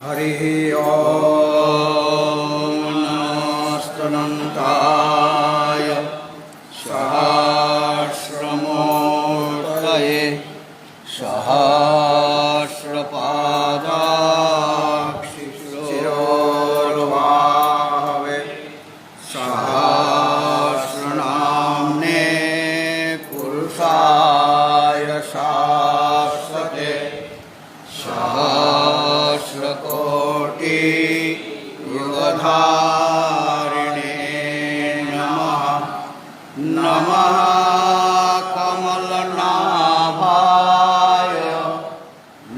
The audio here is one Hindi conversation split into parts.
हरिः ॐ नमस्तनन्ताय सहस्रमूर्तये सहस्रपादाक्षिशिरोर्वाहवे सहस्रनाम्ने पुरुषाय शाश्वते सहस्रकोटि युगधारिणे नमः। नमः कमलनाभाय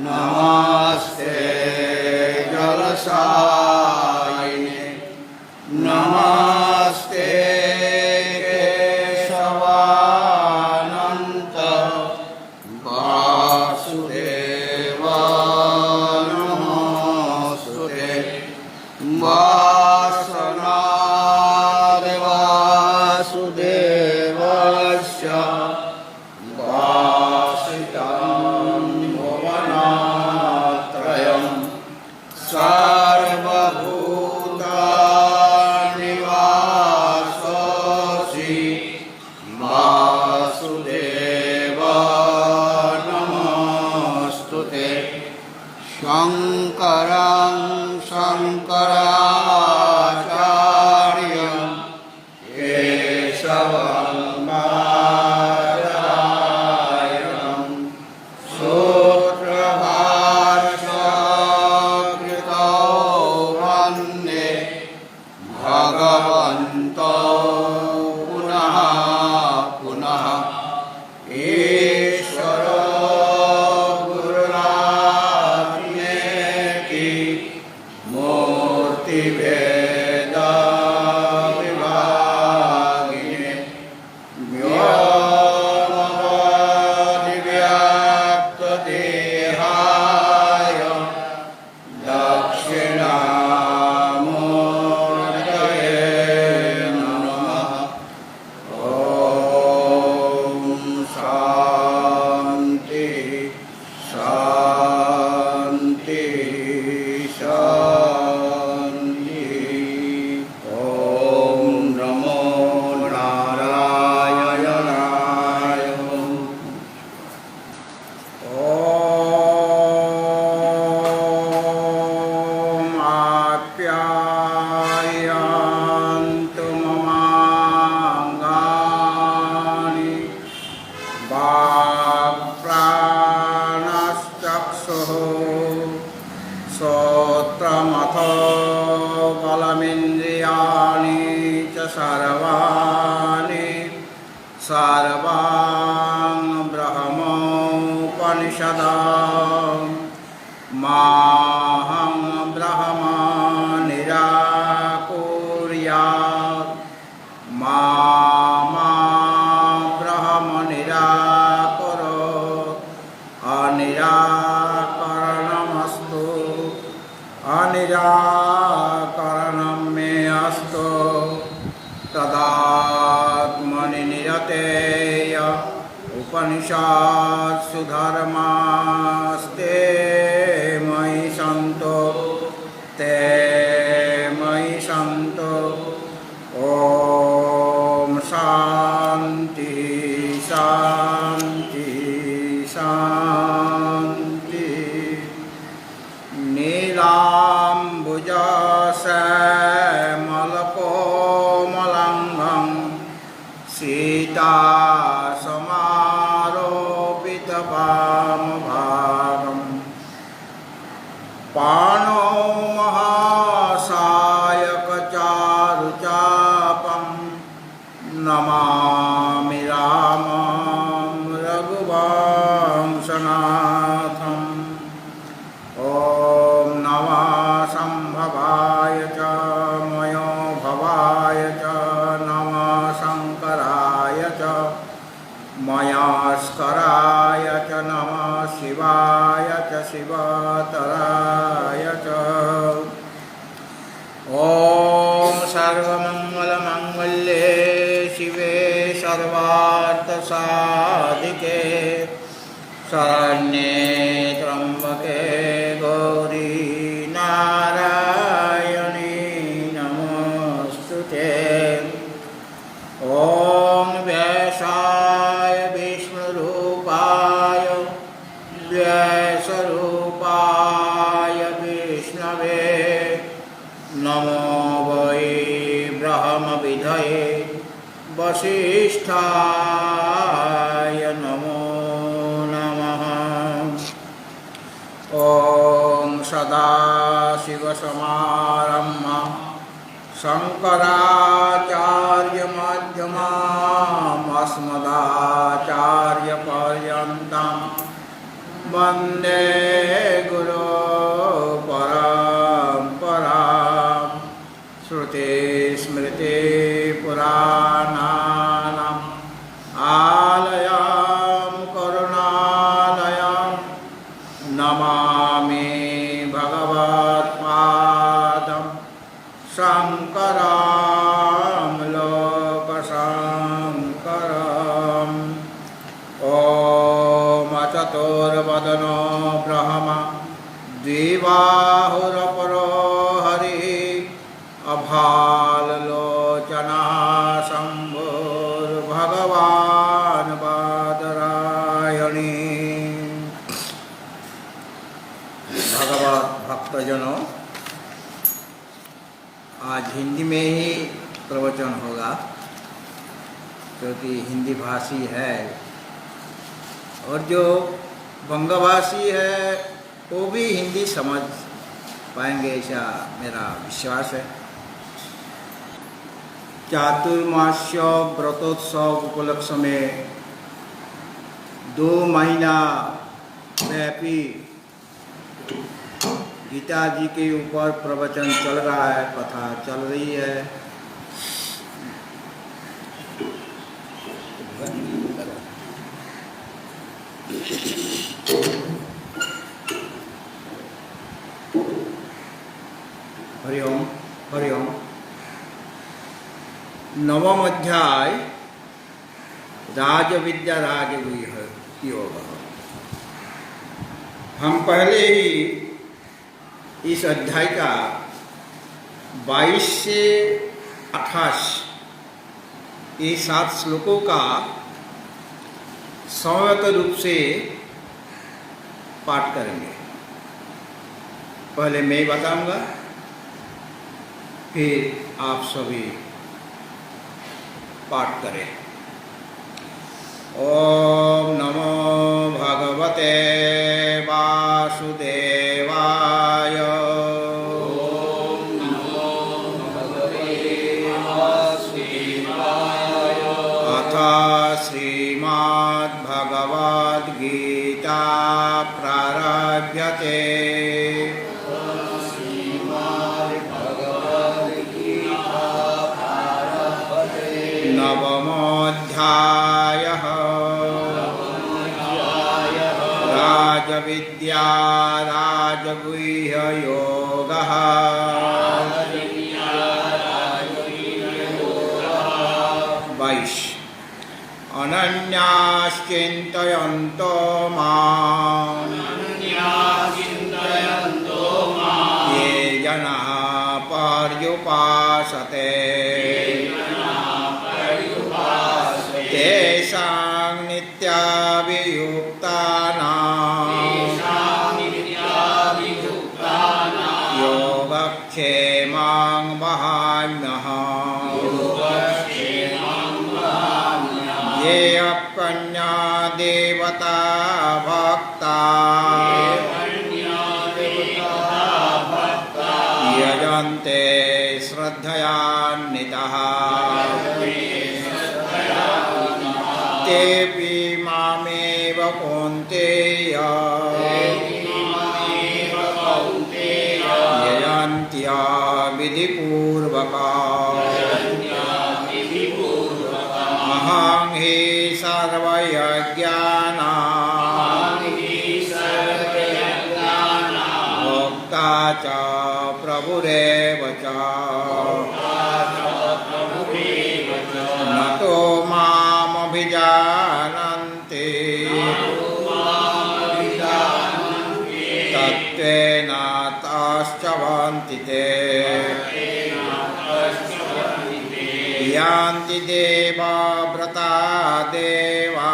नमस्ते जलसायिने नमस्ते केशवानन्त वासुदेव नमोऽस्तुते। वासनादिवासुदेवस्य वासितं भुवनत्रयं सर्वभूतनिवासोऽसि वासुदेव नमोऽस्तुते। शङ्करं शङ्कराचार्यं केशवं बादरायणं सूत्रभाष्यकृतौ वन्दे भगवन्तौ पुनः पुनः। ईश्वरो गुरुरात्मेति मूर्तिभेदविभागिने व्योमवद्व्याप्तदेहाय दक्षिणामूर्तये नमः। ॐ शान्ति शान्ति शान्ति। ॐ नमो नारायणाय। ॐ आप्यायन्तु ममाङ्गानि वाक्प्राणश्चक्षुः श्रोत्रमथो बलमिन्द्रियाणि च सर्वाणि सर्वाणि ब्रह्मोपनिषदां माहं ब्रह्म निराकुर्यात् मा ब्रह्म निराकुरोत्। अनिराकरणमस्तु अनिराकरणं मे अस्तु तदात्मनि निरतेय उपनिषत्सु धर्मास्ते मयि सन्तो ते मयि सन्तो। ॐ शान्ति शान्ति शान्ति। नीलाम्बुजश्यामलकोमलाङ्गं सीतासमारोपितवामभागं पाणौ महासायकचारुचापं नमामि रामं रघुवंशनाथम्। ॐ नमः सम्भवाय च मयो भवाय च नमः शङ्कराय च मयास्कराय च नमः शिवाय च शिवतराय च। ॐ सर्वमङ्गलमाङ्गल्ये शिवे सर्वार्थसाधिके शरण्ये त्र्यंबके गौरी नारायणी विष्णवे नमो वै ब्रह्मविधये वसिष्ठाय नमो नमः। ॐ सदाशिवसमारम्भां शङ्कराचार्यमध्यमाम् अस्मदाचार्यपर्यन्तं वन्दे गुरुपरम्परां। श्रुतिस्मृतिपुराणानाम् आलयं करुणालयं नमामि भगवत्पादं शङ्करं लोकशङ्करम्। ॐ चतुर्वदनो ब्रह्मा द्विबाहुरपरो हरिः अभाललोचना शम्भुर्भगवान् बादरायणी। भगवत भक्तजनों, आज हिंदी में ही प्रवचन होगा क्योंकि हिंदी भाषी है और जो बंगभाषी है वो भी हिंदी समझ पाएंगे, ऐसा मेरा विश्वास है। चातुर्मास्य व्रतोत्सव उपलक्ष्य में 2 महीना व्यापी गीता जी के ऊपर प्रवचन चल रहा है, कथा चल रही है। हरिओम हरिओम। नवम अध्याय राजविद्या राजयोग। हम पहले ही इस अध्याय का 22 से 28 ये 7 श्लोकों का संयत रूप से पाठ करेंगे। पहले मैं बताऊंगा, फिर आप सभी पाठ करें। ओम नमो भगवते वासुदेवाय। ओम नमो भगवते वासुदेवाय। अथ श्रीमद्भगवद्गीता प्रारभ्यते। नवमोऽध्यायः राजविद्या राजगुह्ययोगः। 22 अनन्याश्चिन्तयन्तो माम् ये जनाः पर्युपासते तेषां नित्याभियुक्तानां योगक्षेमां वहाम्यः। ये अपन्या देवता भक्ता यजन्ते श्रद्धयान्वितः तेऽपि मामेव कौन्तेय यजन्त्या विधिपूर्वकम्। अहं हि सर्वयज्ञानां भोक्ता च प्रभुरेव च। न तो मामभिजानन्ति तत्त्वेन ताश्च वन्ति ते। यान्ति देवा व्रता देवा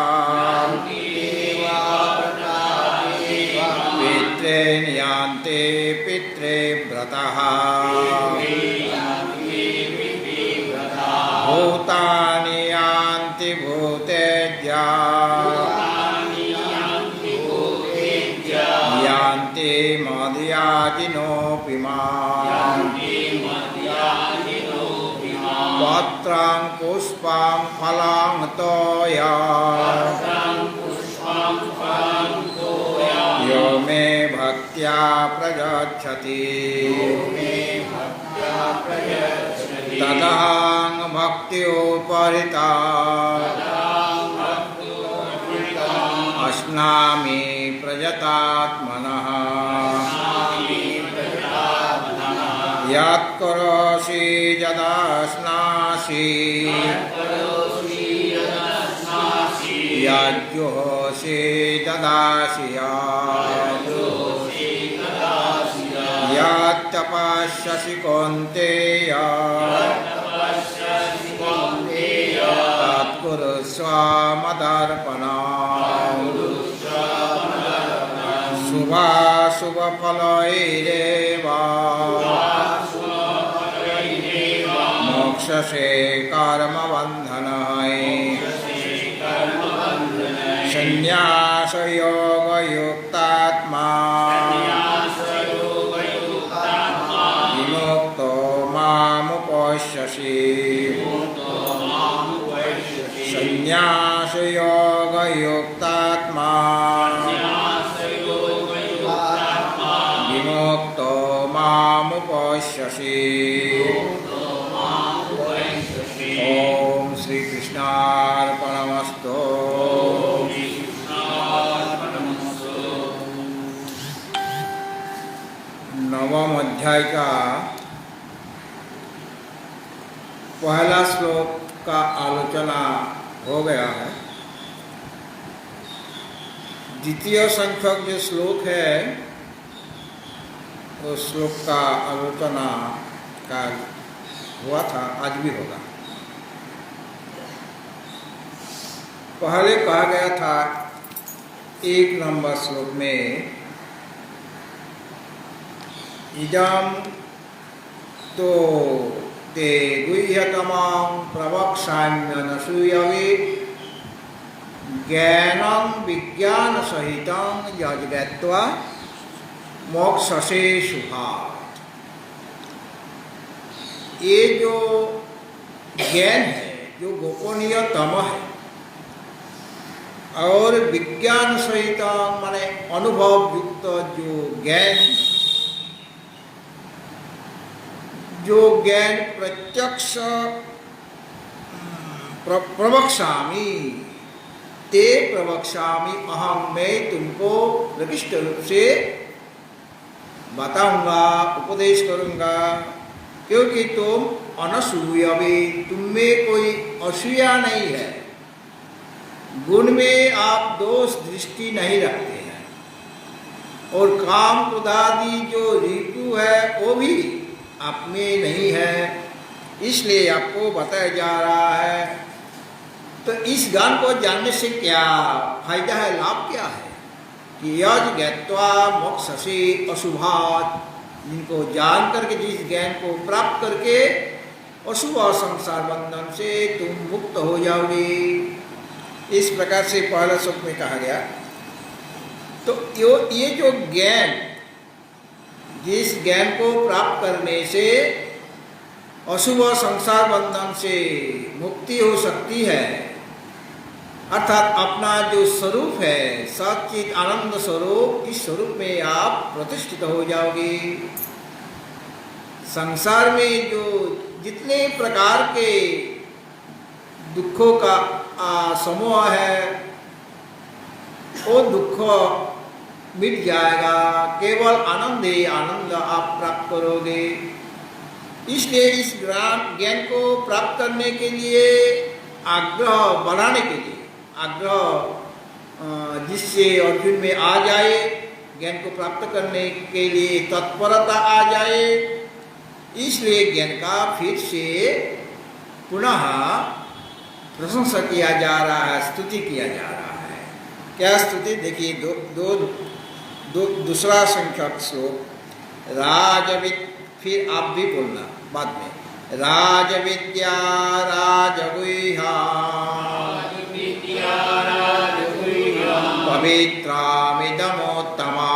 पितॄन् यान्ति पित्रे व्रतः भूतानि यान्ति भूतेज्या यान्ति मद्याजिनोऽपि माम् पत्रां पुष्पां फलां तोया यो मे भक्त्या प्रयच्छति तदहं भक्त्योपहृता अश्नामि प्रयतात्मनः यत्करोषि यदा स्नासि यज्जुहोषि ददासि यत्तपस्यसि कौन्तेय तत्कुरुष्व मदर्पणम् शुभाशुभफलैरेव मोक्षसे कर्मबन्धनै संन्यासयोगयुक्तात्मा विमुक्तो मामुपश्यसि संन्यासयोगयुक्तात्मा विमुक्तो मामुपश्यसि। ओम श्री कृष्णार्पणमस्तु। नवम अध्याय का पहला श्लोक का आलोचना हो गया है। द्वितीय संख्यक जो श्लोक है उस श्लोक का आलोचना का हुआ था, आज भी होगा। पहले कहा गया था 1 नंबर श्लोक में इदं तो ते गुह्यतमं प्रवक्ष्याम्यनसूयवे ज्ञानं विज्ञानसहितं यज्ञत्वा मोक्षसे शुभात्। ये जो ज्ञान है, जो गोपनीयतम है और विज्ञान सहित माने अनुभव युक्त जो ज्ञान, जो ज्ञान प्रत्यक्ष प्रवक्ष्यामि ते प्रवक्ष्यामि, अहम मैं तुमको प्रकृष्ट रूप से बताऊंगा, उपदेश करूंगा, क्योंकि तुम अनसूयवे, तुम में कोई असूया नहीं है, गुण में आप दोष दृष्टि नहीं रखते हैं, और काम क्रोधादि जो ऋतु है वो भी आप में नहीं है, इसलिए आपको बताया जा रहा है। तो इस ज्ञान को जानने से क्या फायदा है, लाभ क्या है कि यज् ज्ञात्वा मोक्षसे अशुभात्, जिनको जान करके, जिस ज्ञान को प्राप्त करके अशुभ संसार बंधन से तुम मुक्त हो जाओगे। इस प्रकार से पहला श्लोक में कहा गया। तो ये जो ज्ञान, जिस ज्ञान को प्राप्त करने से अशुभ संसार बंधन से मुक्ति हो सकती है, अर्थात अपना जो स्वरूप है सच्चित आनंद स्वरूप, इस स्वरूप में आप प्रतिष्ठित हो जाओगे। संसार में जो जितने प्रकार के दुखों का समूह है वो दुख मिट जाएगा, केवल आनंद ही आनंद आप प्राप्त करोगे। इसलिए इस ज्ञान को प्राप्त करने के लिए आग्रह बढ़ाने के लिए, आग्रह जिससे अर्जुन में आ जाए, ज्ञान को प्राप्त करने के लिए तत्परता आ जाए, इसलिए ज्ञान का फिर से पुनः प्रशंसा किया जा रहा है, स्तुति किया जा रहा है। क्या स्तुति? देखिए दूसरा संख्यक श्लोक फिर आप भी बोलना बाद में, राज विद्या राजगुह्या पवित्रामिदमोत्तमा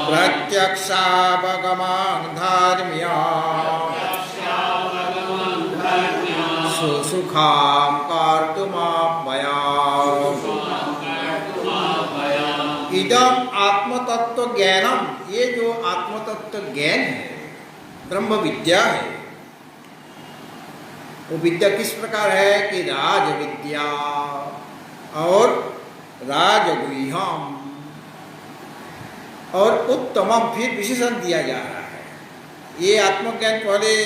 प्रत्यक्षावगमां धर्म्या सुसुखां कर्तुमाप्ययाम्। इदम आत्मतत्व ज्ञानम, ये जो आत्मतत्व ज्ञान है, ब्रह्म विद्या है। वो विद्या किस प्रकार है कि राज विद्या और राजगुह्यम और उत्तमम, फिर विशेषण दिया जा रहा है। ये आत्मज्ञान पहले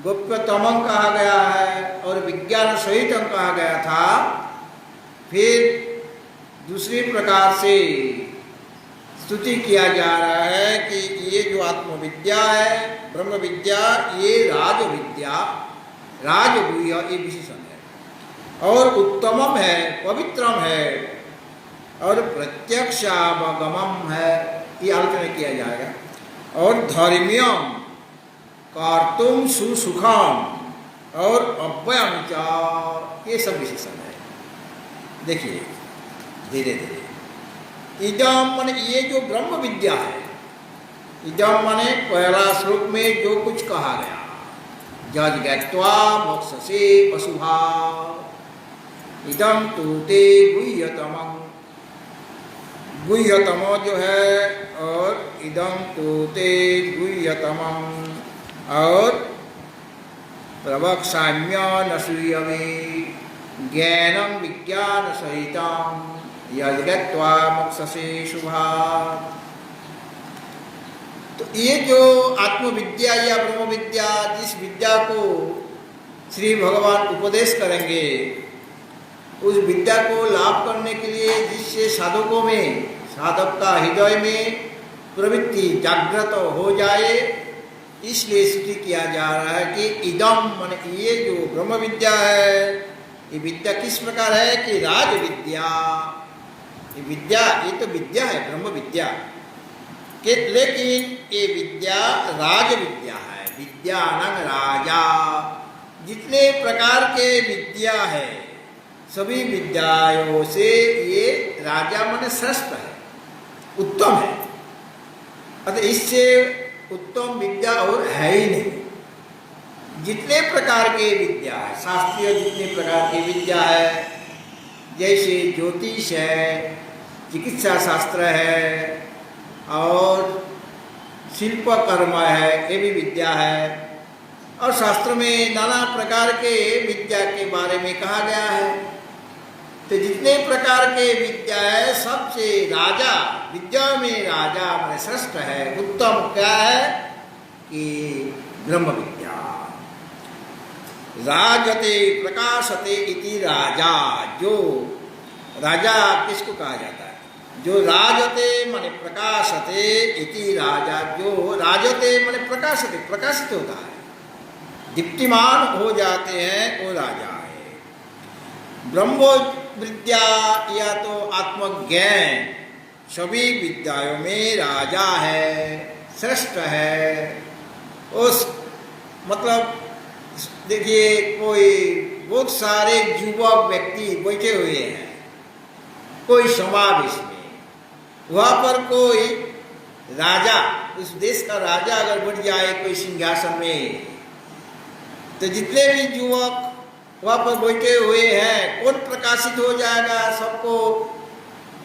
गोप्यतमम कहा गया है और विज्ञान सहितम कहा गया था। फिर दूसरी प्रकार से स्तुति किया जा रहा है कि ये जो आत्मविद्या है, ब्रह्म विद्या, ये राज विद्या, राजगुह्य, ये विशेषण है और उत्तमम है, पवित्रम है और प्रत्यक्षावगमम है, ये आलोचना किया जाएगा। और धर्म्यम कर्तुम सुसुखम और अव्ययम च, ये सब विशेषण है। देखिए धीरे धीरे, इदम माने ये जो ब्रह्म विद्या है, इदम माने पहला श्लोक में जो कुछ कहा गया, जज ज्ञात्वा मोक्षसे पशुभा, इदम तु ते गुह्यतमं, गुह्यतमो जो है, और इदम तु ते गुह्यतमं और प्रवक्ष्याम्य न श्रूयमे ज्ञानम विज्ञान सहितम यज्ञत्वा मोक्षसे शुभात्। तो ये जो आत्मविद्या या ब्रह्म विद्या, जिस विद्या को श्री भगवान उपदेश करेंगे, उस विद्या को लाभ करने के लिए जिससे साधकों में, साधक का हृदय में प्रवृत्ति जागृत हो जाए, इसलिए स्तुति किया जा रहा है कि इदम माने ये जो ब्रह्म विद्या है, ये विद्या किस प्रकार है कि राज विद्या, ये विद्या, ये तो विद्या है ब्रह्म विद्या के, लेकिन ये विद्या राज विद्या है, विद्यानंग राजा। जितने प्रकार के विद्या है, सभी विद्याओं से ये राजा माने श्रेष्ठ है, उत्तम है। अतः इससे उत्तम विद्या और है ही नहीं। जितने प्रकार के विद्या है, शास्त्रीय जितने प्रकार की विद्या है, जैसे ज्योतिष है, चिकित्सा शास्त्र है और शिल्प कर्म है, ये भी विद्या है। और शास्त्र में नाना प्रकार के विद्या के बारे में कहा गया है। तो जितने प्रकार के विद्या है, सबसे राजा, विद्या में राजा माने श्रेष्ठ है, उत्तम क्या है कि ब्रह्म विद्या। राजते प्रकाशते इति राजा, जो राजा किसको कहा जाता है? जो राजते माने प्रकाशते इति राजा, जो राजते माने प्रकाशते, प्रकाशित होता है, दीप्तिमान हो जाते हैं, वो राजा है। ब्रह्म विद्या या तो आत्मज्ञान सभी विद्याओं में राजा है, श्रेष्ठ है। उस मतलब देखिए, कोई बहुत सारे युवक व्यक्ति बैठे हुए हैं कोई समावेश में, वहाँ पर कोई राजा, उस देश का राजा अगर बैठ जाए कोई सिंहासन में, तो जितने भी युवक वहाँ पर बैठे हुए हैं, कौन प्रकाशित हो जाएगा? सबको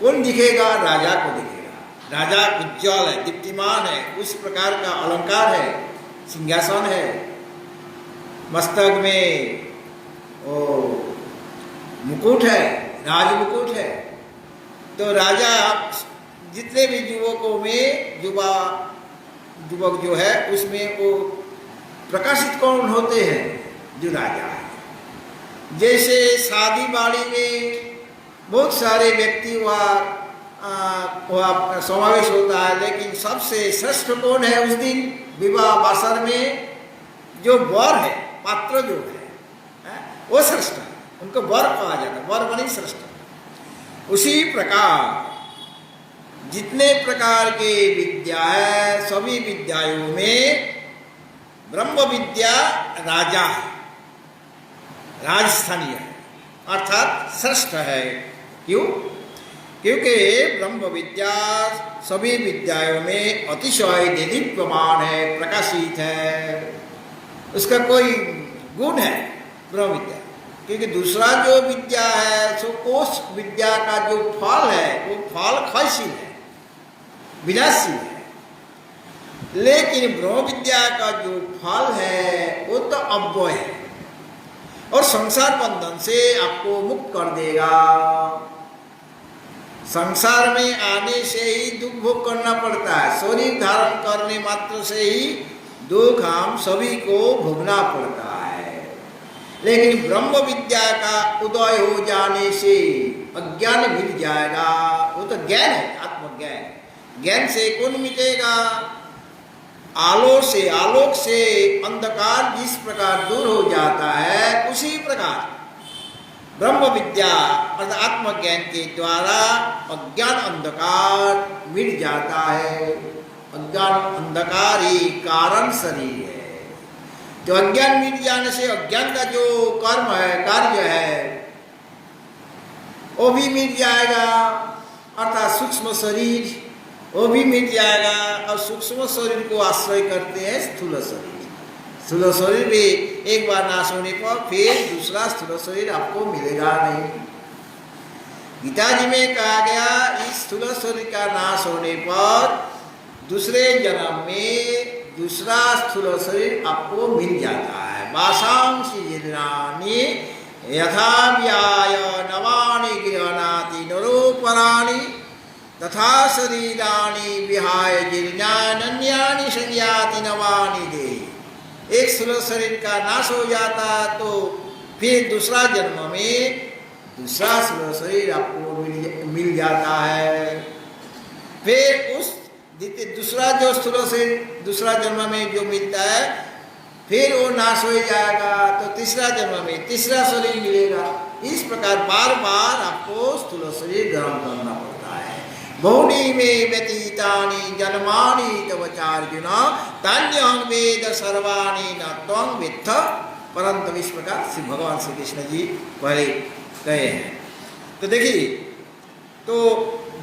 कौन दिखेगा? राजा को दिखेगा। राजा उज्ज्वल है, दीप्तिमान है, उस प्रकार का अलंकार है, सिंहासन है, मस्तक में ओ मुकुट है, राज मुकुट है। तो राजा जितने भी युवकों में युवक जो है, उसमें वो प्रकाशित कौन होते हैं? जो राजा है। जैसे शादी बाड़ी में बहुत सारे व्यक्ति वहाँ समावेश होता है, लेकिन सबसे श्रेष्ठ कौन है उस दिन विवाह वासर में? जो वर है, पात्र जो है, वो श्रेष्ठ है, उनको वर कहा जाता है, वर माने श्रेष्ठ। उसी प्रकार जितने प्रकार के विद्या है सभी विद्याओं में ब्रह्म विद्या राजा है, राजस्थानीय है, अर्थात श्रेष्ठ है। क्यों? क्योंकि ब्रह्म विद्या सभी विद्याओं में अतिशय देदीप्यमान है, प्रकाशित है, उसका कोई गुण है ब्रह्म विद्या। क्योंकि दूसरा जो विद्या है सो उस विद्या का जो फल है वो फल क्षयशील है, विनाशील है, लेकिन ब्रह्म विद्या का जो फल है वो तो अव्यय है और संसार बंधन से आपको मुक्त कर देगा। संसार में आने से ही दुख भोग करना पड़ता है, शरीर धारण करने मात्र से ही दुख हम सभी को भोगना पड़ता है। लेकिन ब्रह्म विद्या का उदय हो जाने से अज्ञान मिट जाएगा। वो तो ज्ञान है, आत्मज्ञान। ज्ञान से कौन मिटेगा? आलोक से अंधकार जिस प्रकार दूर हो जाता है उसी प्रकार ब्रह्म विद्या अर्थात आत्मज्ञान के द्वारा अज्ञान अंधकार मिट जाता है। अज्ञान अंधकार ही कारण शरीर है। जो अज्ञान मिट जाने से अज्ञान का जो कर्म है, कार्य है, वो भी मिट जाएगा, अर्थात सूक्ष्म शरीर वो भी मिट जाएगा। और सूक्ष्म शरीर को आश्रय करते हैं स्थूल शरीर। स्थूल शरीर भी एक बार नाश होने पर फिर दूसरा स्थूल शरीर आपको मिलेगा नहीं। गीता जी में कहा गया इस स्थूल शरीर का नाश होने पर दूसरे जन्म में दूसरा स्थूल शरीर आपको मिल जाता है। वासांसि जीर्णानि यथा व्याय नवानि गृह्णाति नरोपराणि तथा शरीराणि विहाय जीर्णान्यानि संयाति नवानि देहि। एक स्थूल शरीर का नाश हो जाता तो फिर दूसरा जन्म में दूसरा स्थूल शरीर आपको मिल जाता है। फिर उस दूसरा जो स्थूल शरीर दूसरा जन्म में जो मिलता है फिर वो नाश हो जाएगा तो तीसरा जन्म में तीसरा शरीर मिलेगा। इस प्रकार बार बार आपको स्थूल शरीर ग्रहण करना पड़ता है। बहुनी में व्यतीतानि जन्मानि तव चार्जुन तान्यहं वेद सर्वाणि न त्वं वेत्थ। परंतु इस प्रकार श्री भगवान श्री कृष्ण जी पहले कहे हैं। तो देखिए, तो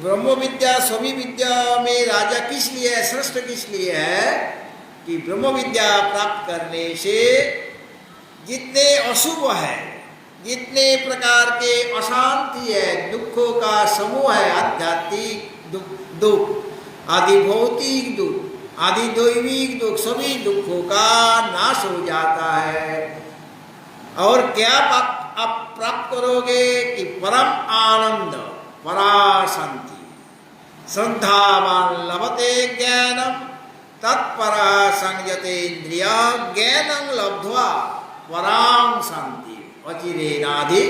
ब्रह्म विद्या सभी विद्या में राजा किस लिए है, श्रेष्ठ किस लिए है कि ब्रह्म विद्या प्राप्त करने से जितने अशुभ है, जितने प्रकार के अशांति है, दुखों का समूह है, आध्यात्मिक दुख आदि भौतिक दुख आदि दैविक दुख, सभी दुखों का नाश हो जाता है। और क्या आप प्राप्त करोगे कि परम आनंद, पराशांति। श्रद्धावान लभते ज्ञानम तत्परा संयते इंद्रिय ज्ञानं लब्ध्वा परां शांति अचिरेणाधि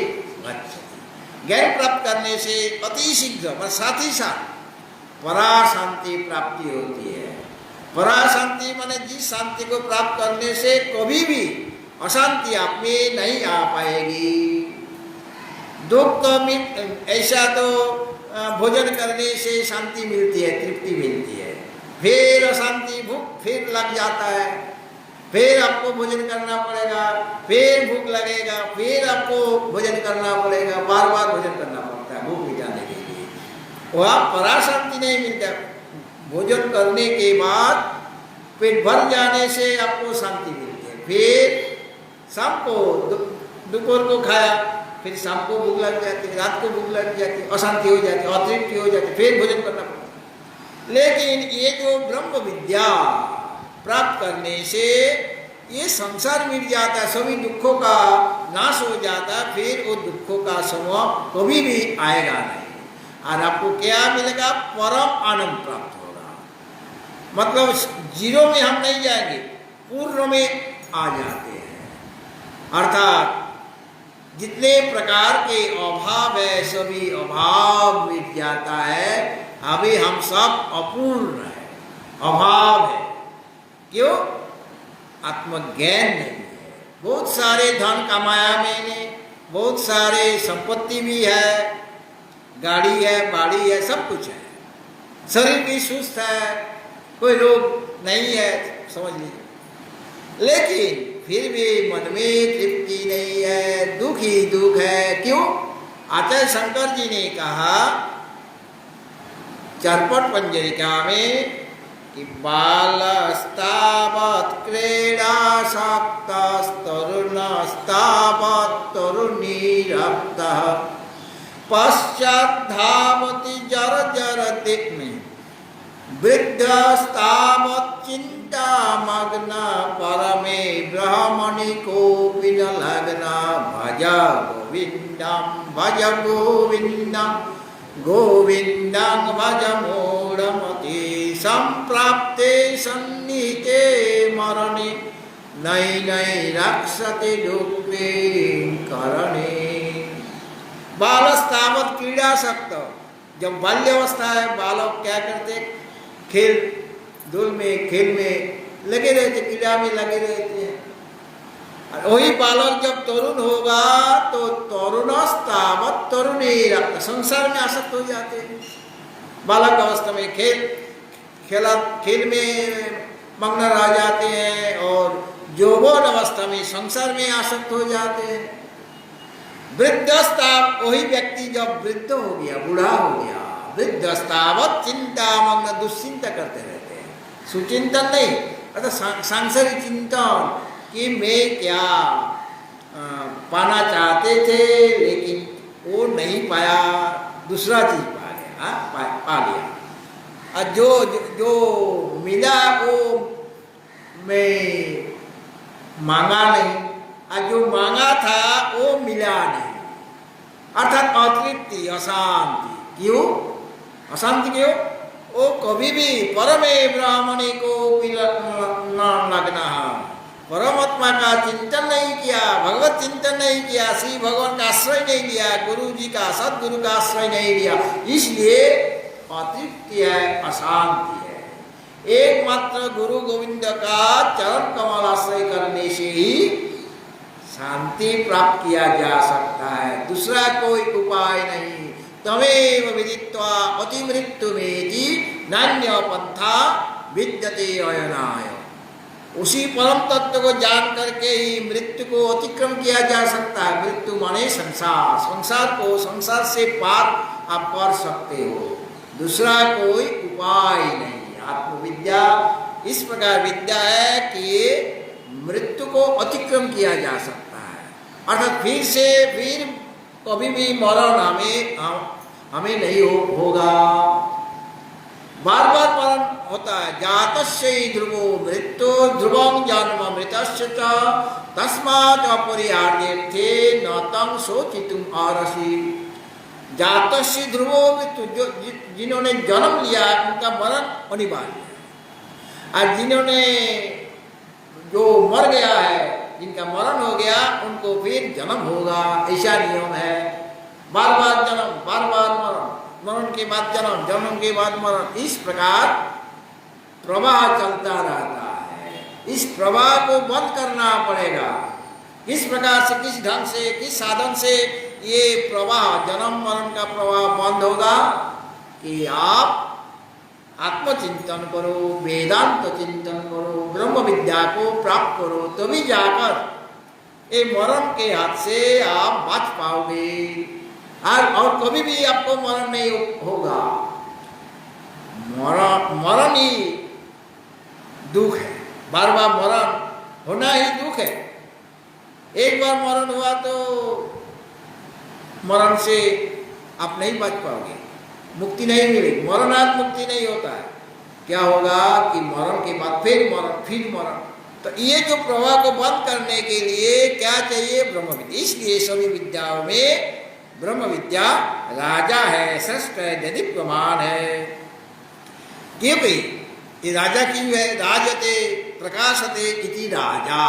गच्छति। ज्ञान प्राप्त करने से अति शीघ्र और साथ ही साथ पराशांति प्राप्ति होती है। पराशांति माने जिस शांति को प्राप्त करने से कभी भी अशांति आप में नहीं आ पाएगी। दुख ऐसा तो भोजन करने से शांति मिलती है, तृप्ति मिलती है, फिर अशांति भूख फिर लग जाता है, फिर आपको भोजन करना पड़ेगा, फिर भूख लगेगा, फिर आपको भोजन करना पड़ेगा, बार बार भोजन करना पड़ता है भूख मिटाने के लिए। वहाँ पराशांति नहीं मिलता। भोजन करने के बाद पेट भर जाने से आपको शांति मिलती है। फिर शाम को दोपहर को खाया, फिर शाम को भूख लग जाती है, रात को भूख लग जाती है, अशांति हो जाती है, अतृप्ति हो जाती है, फिर भोजन करना पड़ता है। लेकिन ये जो ब्रह्म विद्या प्राप्त करने से ये संसार मिट जाता है, सभी दुखों का नाश हो जाता है, फिर वो दुखों का समूह कभी भी आएगा नहीं। और आपको क्या मिलेगा? परम आनंद प्राप्त होगा। मतलब जीरो में हम नहीं जाएंगे, पूर्ण में आ जाते हैं। अर्थात जितने प्रकार के अभाव है सभी अभाव मिट जाता है। अभी हम सब अपूर्ण है, अभाव है। क्यों? आत्मज्ञान नहीं है। बहुत सारे धन कमाया मैंने, बहुत सारे संपत्ति भी है, गाड़ी है, बाड़ी है, सब कुछ है, शरीर भी सुस्त है, कोई रोग नहीं है, समझ लीजिए, लेकिन फिर भी मन में तृप्ति नहीं है, दुख ही दुख है। क्यों? आचार्य शंकर जी ने कहा चरपट पंजरिका में कि बालस्तावत् क्रीडासक्तस्तरुणस्तावत् तरुणीरक्तः पश्चाद्धावति जर्जरति में वृद्धस्तावत् चिन्तामग्नः परमे ब्रह्मणि कोऽपि न लग्नः भज गोविन्दं गोविन्दं भज मूढमते संप्राप्ते सन्निहिते मरणे नैनै रक्षते दुःखे करणे। बालस्तावत् क्रीडासक्त, जब बाल्यावस्था है बालक क्या करते, खेल धूल में खेल में लगे रहते, क्रीड़ा में लगे रहते हैं। और वही बालक जब तरुण होगा तो तरुणस्तावत् तरुणीरक्तः, संसार में आसक्त हो जाते हैं। बालक अवस्था में खेल में मग्न रह जाते हैं और यौवन अवस्था में संसार में आसक्त हो जाते हैं। वृद्धस्ताव, वही व्यक्ति जब वृद्ध हो गया, बूढ़ा हो गया, वृद्धस्तावत् चिंतामग्न, दुश्चिंता करते रहते हैं, सुचिंतन नहीं, अर्थात सांसारिक चिंतन कि मैं क्या पाना चाहते थे लेकिन वो नहीं पाया, दूसरा चीज पा लिया, पा लिया। और जो मिला वो मैं मांगा नहीं, और जो मांगा था वो मिला नहीं, अर्थात अतृप्ति, अशांति। क्यों अशांति? क्यों? वो कभी भी परमे ब्राह्मणी को लगना, परमात्मा का चिंतन नहीं किया, भगवत चिंतन नहीं किया, श्री भगवान का आश्रय नहीं लिया, गुरु जी का सदगुरु का आश्रय नहीं लिया, इसलिए अतृप्ति है, अशांति है। एकमात्र गुरु गोविंद का चरण कमल आश्रय करने से ही शांति प्राप्त किया जा सकता है, दूसरा कोई उपाय नहीं। तमेव विदित्वा अतिमृत्युमेति नान्य पंथा विद्यते अयनाय। उसी परम तत्व को जान करके ही मृत्यु को अतिक्रम किया जा सकता है। मृत्यु माने संसार, संसार को, संसार से पार आप कर सकते हो, दूसरा कोई उपाय नहीं। आत्मविद्या इस प्रकार विद्या है कि मृत्यु को अतिक्रम किया जा सकता है, अर्थात फिर कभी भी मरण हमें नहीं होगा। बार बार मरण होता है। जातस्य ध्रुवो मृत्यु ध्रुवं जन्म मृतस्य च तस्मात् अपरिहार्येऽर्थे न तं शोचितुम् अर्हसि। जातस्य ध्रुवो मृत्यु, जिन्होंने जन्म लिया उनका मरण अनिवार्य है, और जिन्होंने जो मर गया है, जिनका मरण हो गया, उनको फिर जन्म होगा, ऐसा नियम है। बार बार जन्म, बार बार मरण, मरण के बाद जन्म, जन्म के बाद मरण, इस प्रकार प्रवाह चलता रहता है। इस प्रवाह को बंद करना पड़ेगा। किस प्रकार से, किस ढंग से, किस साधन से ये प्रवाह, जन्म मरण का प्रवाह बंद होगा? कि आप आत्मचिंतन करो, वेदांत चिंतन करो, ब्रह्म विद्या को प्राप्त करो, तभी जाकर ये मरण के हाथ से आप बच पाओगे। और कभी भी आपको मरण नहीं होगा। मरण ही दुख है, बार बार मरण होना ही दुख है। एक बार मरण हुआ तो मरण से आप नहीं बच पाओगे, मुक्ति नहीं मिलेगी, मरणात मुक्ति नहीं होता है। क्या होगा कि मरण के बाद फिर मरण, फिर मरण। तो ये जो प्रवाह को बंद करने के लिए क्या चाहिए? ब्रह्म विद्या। इसलिए सभी विद्याओं में ब्रह्म विद्या राजा है, श्रेष्ठ है, दीप्यमान है। क्योंकि ये राजा क्यों है? राजते प्रकाशते इति राजा।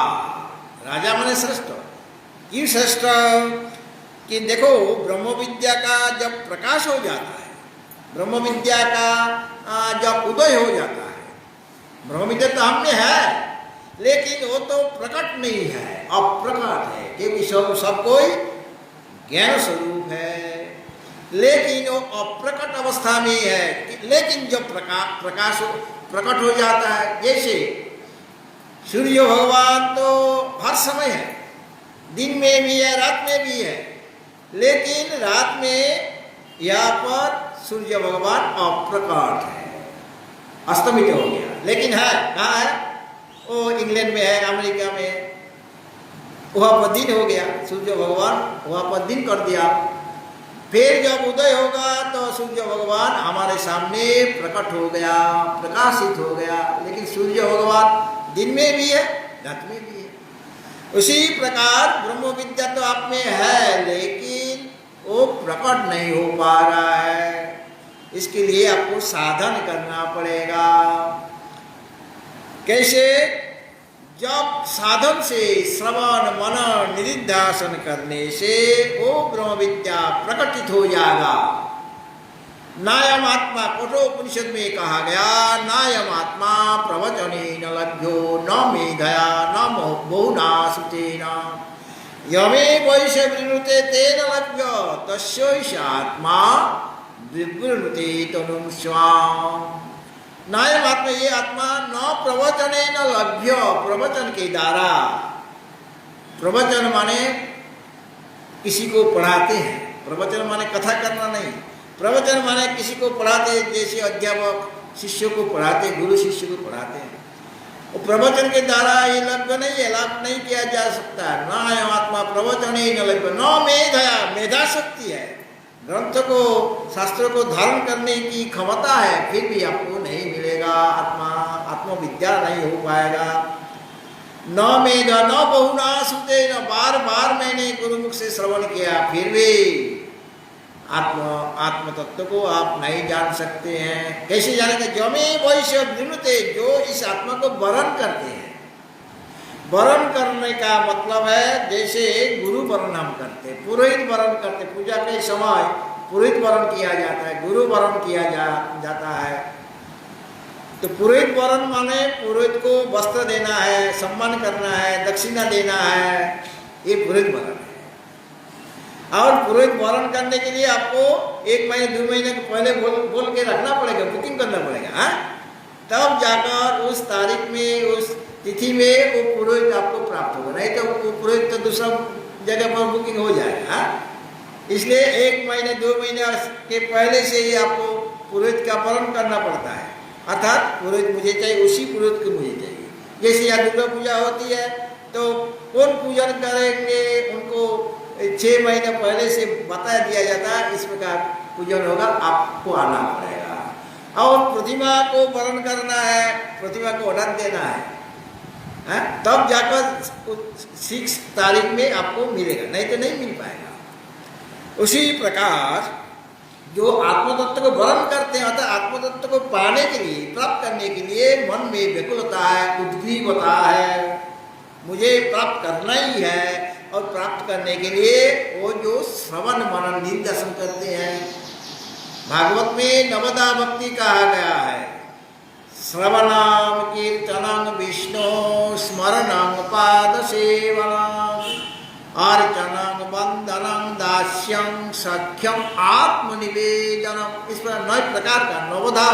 राजा माने श्रेष्ठ। क्यों श्रेष्ठ? कि देखो ब्रह्म विद्या का जब प्रकाश हो जाता है, ब्रह्म विद्या का जब उदय हो जाता है, ब्रह्म विद्या तो हम में है लेकिन वो तो प्रकट नहीं है, अप्रकट है। क्योंकि सब कोई ज्ञान स्वरूप है। लेकिन वो अप्रकट अवस्था में है। लेकिन जब प्रकाश प्रकट हो जाता है, जैसे सूर्य भगवान तो हर समय है, दिन में भी है, रात में भी है, लेकिन रात में यहाँ पर सूर्य भगवान अप्रकट है, अस्तमित हो गया। लेकिन है कहाँ है? वो इंग्लैंड में है, अमेरिका में है, वहाँ पर दिन हो गया, सूर्य भगवान वहाँ पर दिन कर दिया। फिर जब उदय होगा तो सूर्य भगवान हमारे सामने प्रकट हो गया, प्रकाशित हो गया। लेकिन सूर्य भगवान दिन में भी है, रात में भी है। उसी प्रकार ब्रह्म विद्या तो आप में है, लेकिन वो प्रकट नहीं हो पा रहा है। इसके लिए आपको साधन करना पड़ेगा। कैसे? जब साधन से श्रवण मनन निधिध्यासन करने से वो ब्रह्म विद्या प्रकटित हो जाएगा। नायम आत्मा, कठोपनिषद में कहा गया, नायम आत्मा प्रवचने न लभ्यो न मेधया न बहुना सुतेन यमे वैश्य विवृते तेन लभ्य तस्यैष आत्मा विवृते तनुं स्वाम। नायम आत्मा, ये आत्मा न प्रवचने न लभ्य, प्रवचन के द्वारा, प्रवचन माने किसी को पढ़ाते हैं, प्रवचन माने कथा करना नहीं, प्रवचन माने किसी को पढ़ाते, जैसे अध्यापक शिष्य को पढ़ाते, गुरु शिष्य को पढ़ाते हैं। वो प्रवचन के द्वारा ये लभ्य नहीं है, लाभ नहीं किया जा सकता। नायम आत्मा प्रवचन ही न लभ्य न मेधया, मेधा शक्ति है, ग्रंथ को शास्त्रों को धारण करने की क्षमता है, फिर भी आपको नहीं मिलेगा, आत्मविद्या नहीं हो पाएगा। न मेध न बहुना सुते, न बार बार मैंने गुरुमुख से श्रवण किया, फिर भी आत्म तत्व को आप नहीं जान सकते हैं। कैसे जानेंगे? जमे वैश्य विनुते, जो इस आत्मा को वरण करते हैं। वरण करने का मतलब है जैसे गुरु वरण हम करते, पुरोहित वरण करते, पूजा के समय पुरोहित वरण किया जाता है, गुरु वरण किया जाता है। तो पुरोहित वरण माने पुरोहित को वस्त्र देना है, सम्मान करना है, दक्षिणा देना है, ये पुरोहित वरण है। और पुरोहित वरण करने के लिए आपको 1 महीने 2 महीने के पहले बोल के रखना पड़ेगा, बुकिंग करना पड़ेगा, तब जाकर उस तारीख में, उस तिथि में वो पुरोहित आपको प्राप्त होगा। नहीं तो वो पुरोहित तो दूसरा जगह पर बुकिंग हो जाएगा। इसलिए 1 महीने 2 महीने के पहले से ही आपको पुरोहित का वरण करना पड़ता है। अर्थात पुरोहित मुझे चाहिए, उसी पुरोहित को मुझे चाहिए। जैसे यहाँ दुर्गा पूजा होती है तो कौन पूजन करेंगे, उनको 6 महीने पहले से बता दिया जाता है, इस प्रकार पूजन होगा, आपको आना पड़ेगा। और प्रतिमा को वरण करना है, प्रतिमा को ऑर्डर देना है, तब जाकर 6 तारीख में आपको मिलेगा, नहीं तो नहीं मिल पाएगा। उसी प्रकार जो आत्मतत्व को वरण करते हैं, अर्थात आत्मतत्व को पाने के लिए, प्राप्त करने के लिए मन में व्याकुलता है, उद्ग्रीवता है, मुझे प्राप्त करना ही है। और प्राप्त करने के लिए वो जो श्रवण मनन निधिध्यासन करते हैं, भागवत में नवदा भक्ति कहा गया है। श्रवणम कीर्तनं विष्णु स्मरणं पाद सेवनम अर्चनं वंदनं दास्यं सख्यम आत्मनिवेदनम। इस पर 9 प्रकार का, नवधा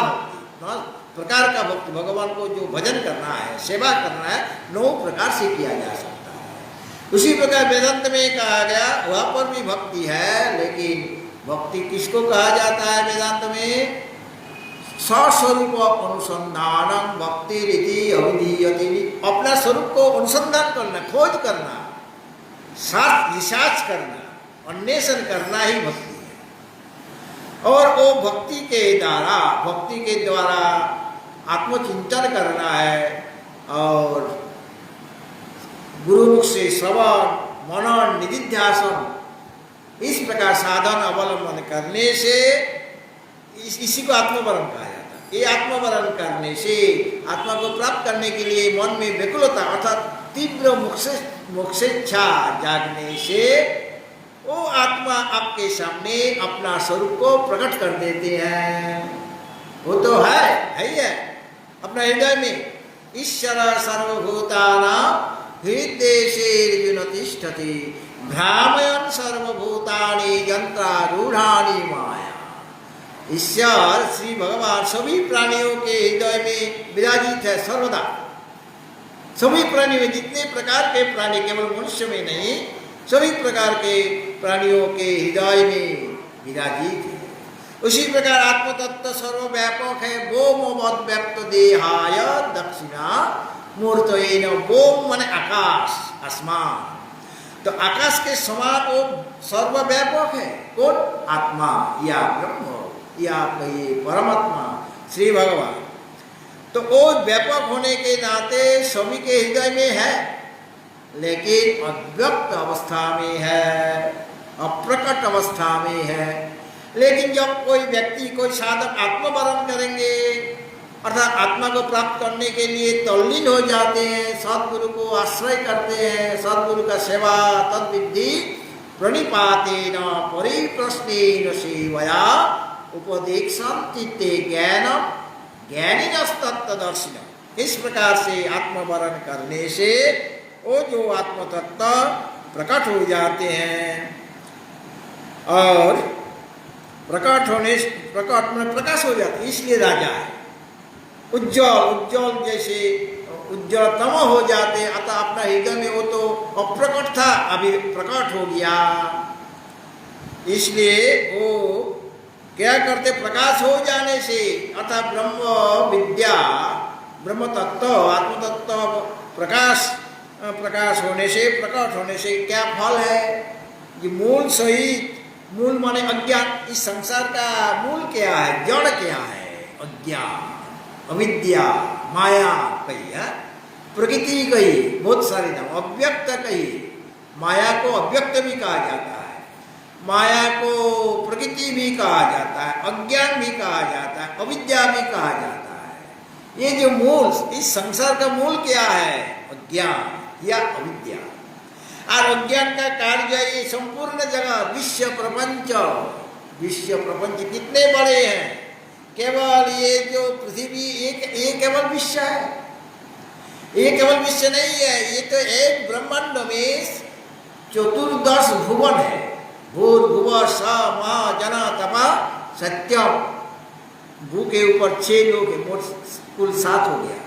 9 प्रकार का भक्ति, भगवान को जो भजन करना है, सेवा करना है, 9 प्रकार से किया जा सकता है। उसी प्रकार वेदांत में कहा गया, वहाँ पर भी भक्ति है, लेकिन भक्ति किसको कहा जाता है वेदांत में? स्वस्वरूप अनुसंधान भक्ति रीति अभिधीयते। अपना स्वरूप को अनुसंधान करना, खोज करना, रिसर्च करना, अन्वेषण करना ही भक्ति है। और वो भक्ति के द्वारा आत्मचिंतन करना है, और गुरुमुख से श्रवण मनन निधिध्यासन, इस प्रकार साधन अवलंबन करने से इसी को आत्मवरण कहा जाता है। ये आत्मवरण करने से, आत्मा को प्राप्त करने के लिए मन में व्याकुलता अर्थात तीव्र मोक्षेच्छा जागने से वो आत्मा आपके सामने अपना स्वरूप को प्रकट कर देते हैं। वो तो है ही है अपना हृदय में। ईश्वर सर्वभूतानां हृदयेषु तिष्ठति भ्रामयन सर्वभूतानि यंत्रारूढ़ानि माया। ईश्वर श्री भगवान सभी प्राणियों के हृदय में विराजित है सर्वदा। सभी प्राणी में जितने प्रकार के प्राणी, केवल मनुष्य में नहीं, सभी प्रकार के प्राणियों के हृदय में विराजित है। उसी प्रकार आत्म तत्व सर्वव्यापक है। बोम व्यक्त देहाय दक्षिणा मूर्तयेन। बोम माने आकाश, आसमान। तो आकाश के समान वो सर्वव्यापक है। कौन? आत्मा या ब्रह्म या कहिए परमात्मा श्री भगवान। तो वो व्यापक होने के नाते सभी के हृदय में है, लेकिन अव्यक्त अवस्था में है, अप्रकट अवस्था में है। लेकिन जब कोई व्यक्ति, कोई साधक आत्मवरण करेंगे, अर्थात आत्मा को प्राप्त करने के लिए तल्लीन हो जाते हैं, सद्गुरु को आश्रय करते हैं, सद्गुरु का सेवा तद्विधि प्रणिपातेन परिप्रश्नेन सेवया उपदेक्षन्ति ज्ञानम ज्ञानिनस्तत्त्वदर्शिनः। इस प्रकार से आत्मवरण करने से वो जो आत्म तत्व प्रकट हो जाते हैं, और प्रकट होने, प्रकट में प्रकाश हो जाते हैं, इसलिए राजा है। उज्जवल जैसे उज्जवलतम हो जाते, अतः अपना हृदय में वो तो अप्रकट था, अभी प्रकट हो गया। इसलिए वो क्या करते? प्रकाश हो जाने से, अतः ब्रह्म विद्या, ब्रह्म तत्व, आत्म तत्व प्रकाश होने से, प्रकट होने से क्या फल है? ये मूल सहित, मूल माने अज्ञान। इस संसार का मूल क्या है? जड़ क्या है? अज्ञान, अविद्या, माया कही है, प्रकृति कही, बहुत सारे नाम, अव्यक्त कही। माया को अव्यक्त भी कहा जाता है, माया को प्रकृति भी कहा जाता है, अज्ञान भी कहा जाता है, अविद्या भी कहा जाता है। ये जो मूल, इस संसार का मूल क्या है? अज्ञान या अविद्या। और अज्ञान का कार्य ये संपूर्ण जगह, विश्व प्रपंच, विश्व प्रपंच कितने बड़े हैं। केवल ये जो पृथ्वी, ये केवल विश्व है, ये केवल विश्व नहीं है, ये तो एक ब्रह्मांड में 14 भुवन है। भूर्भुवः स्वः महा जना तपा सत्यम। भू के ऊपर 6 लोग है, मोट कुल 7 हो गया।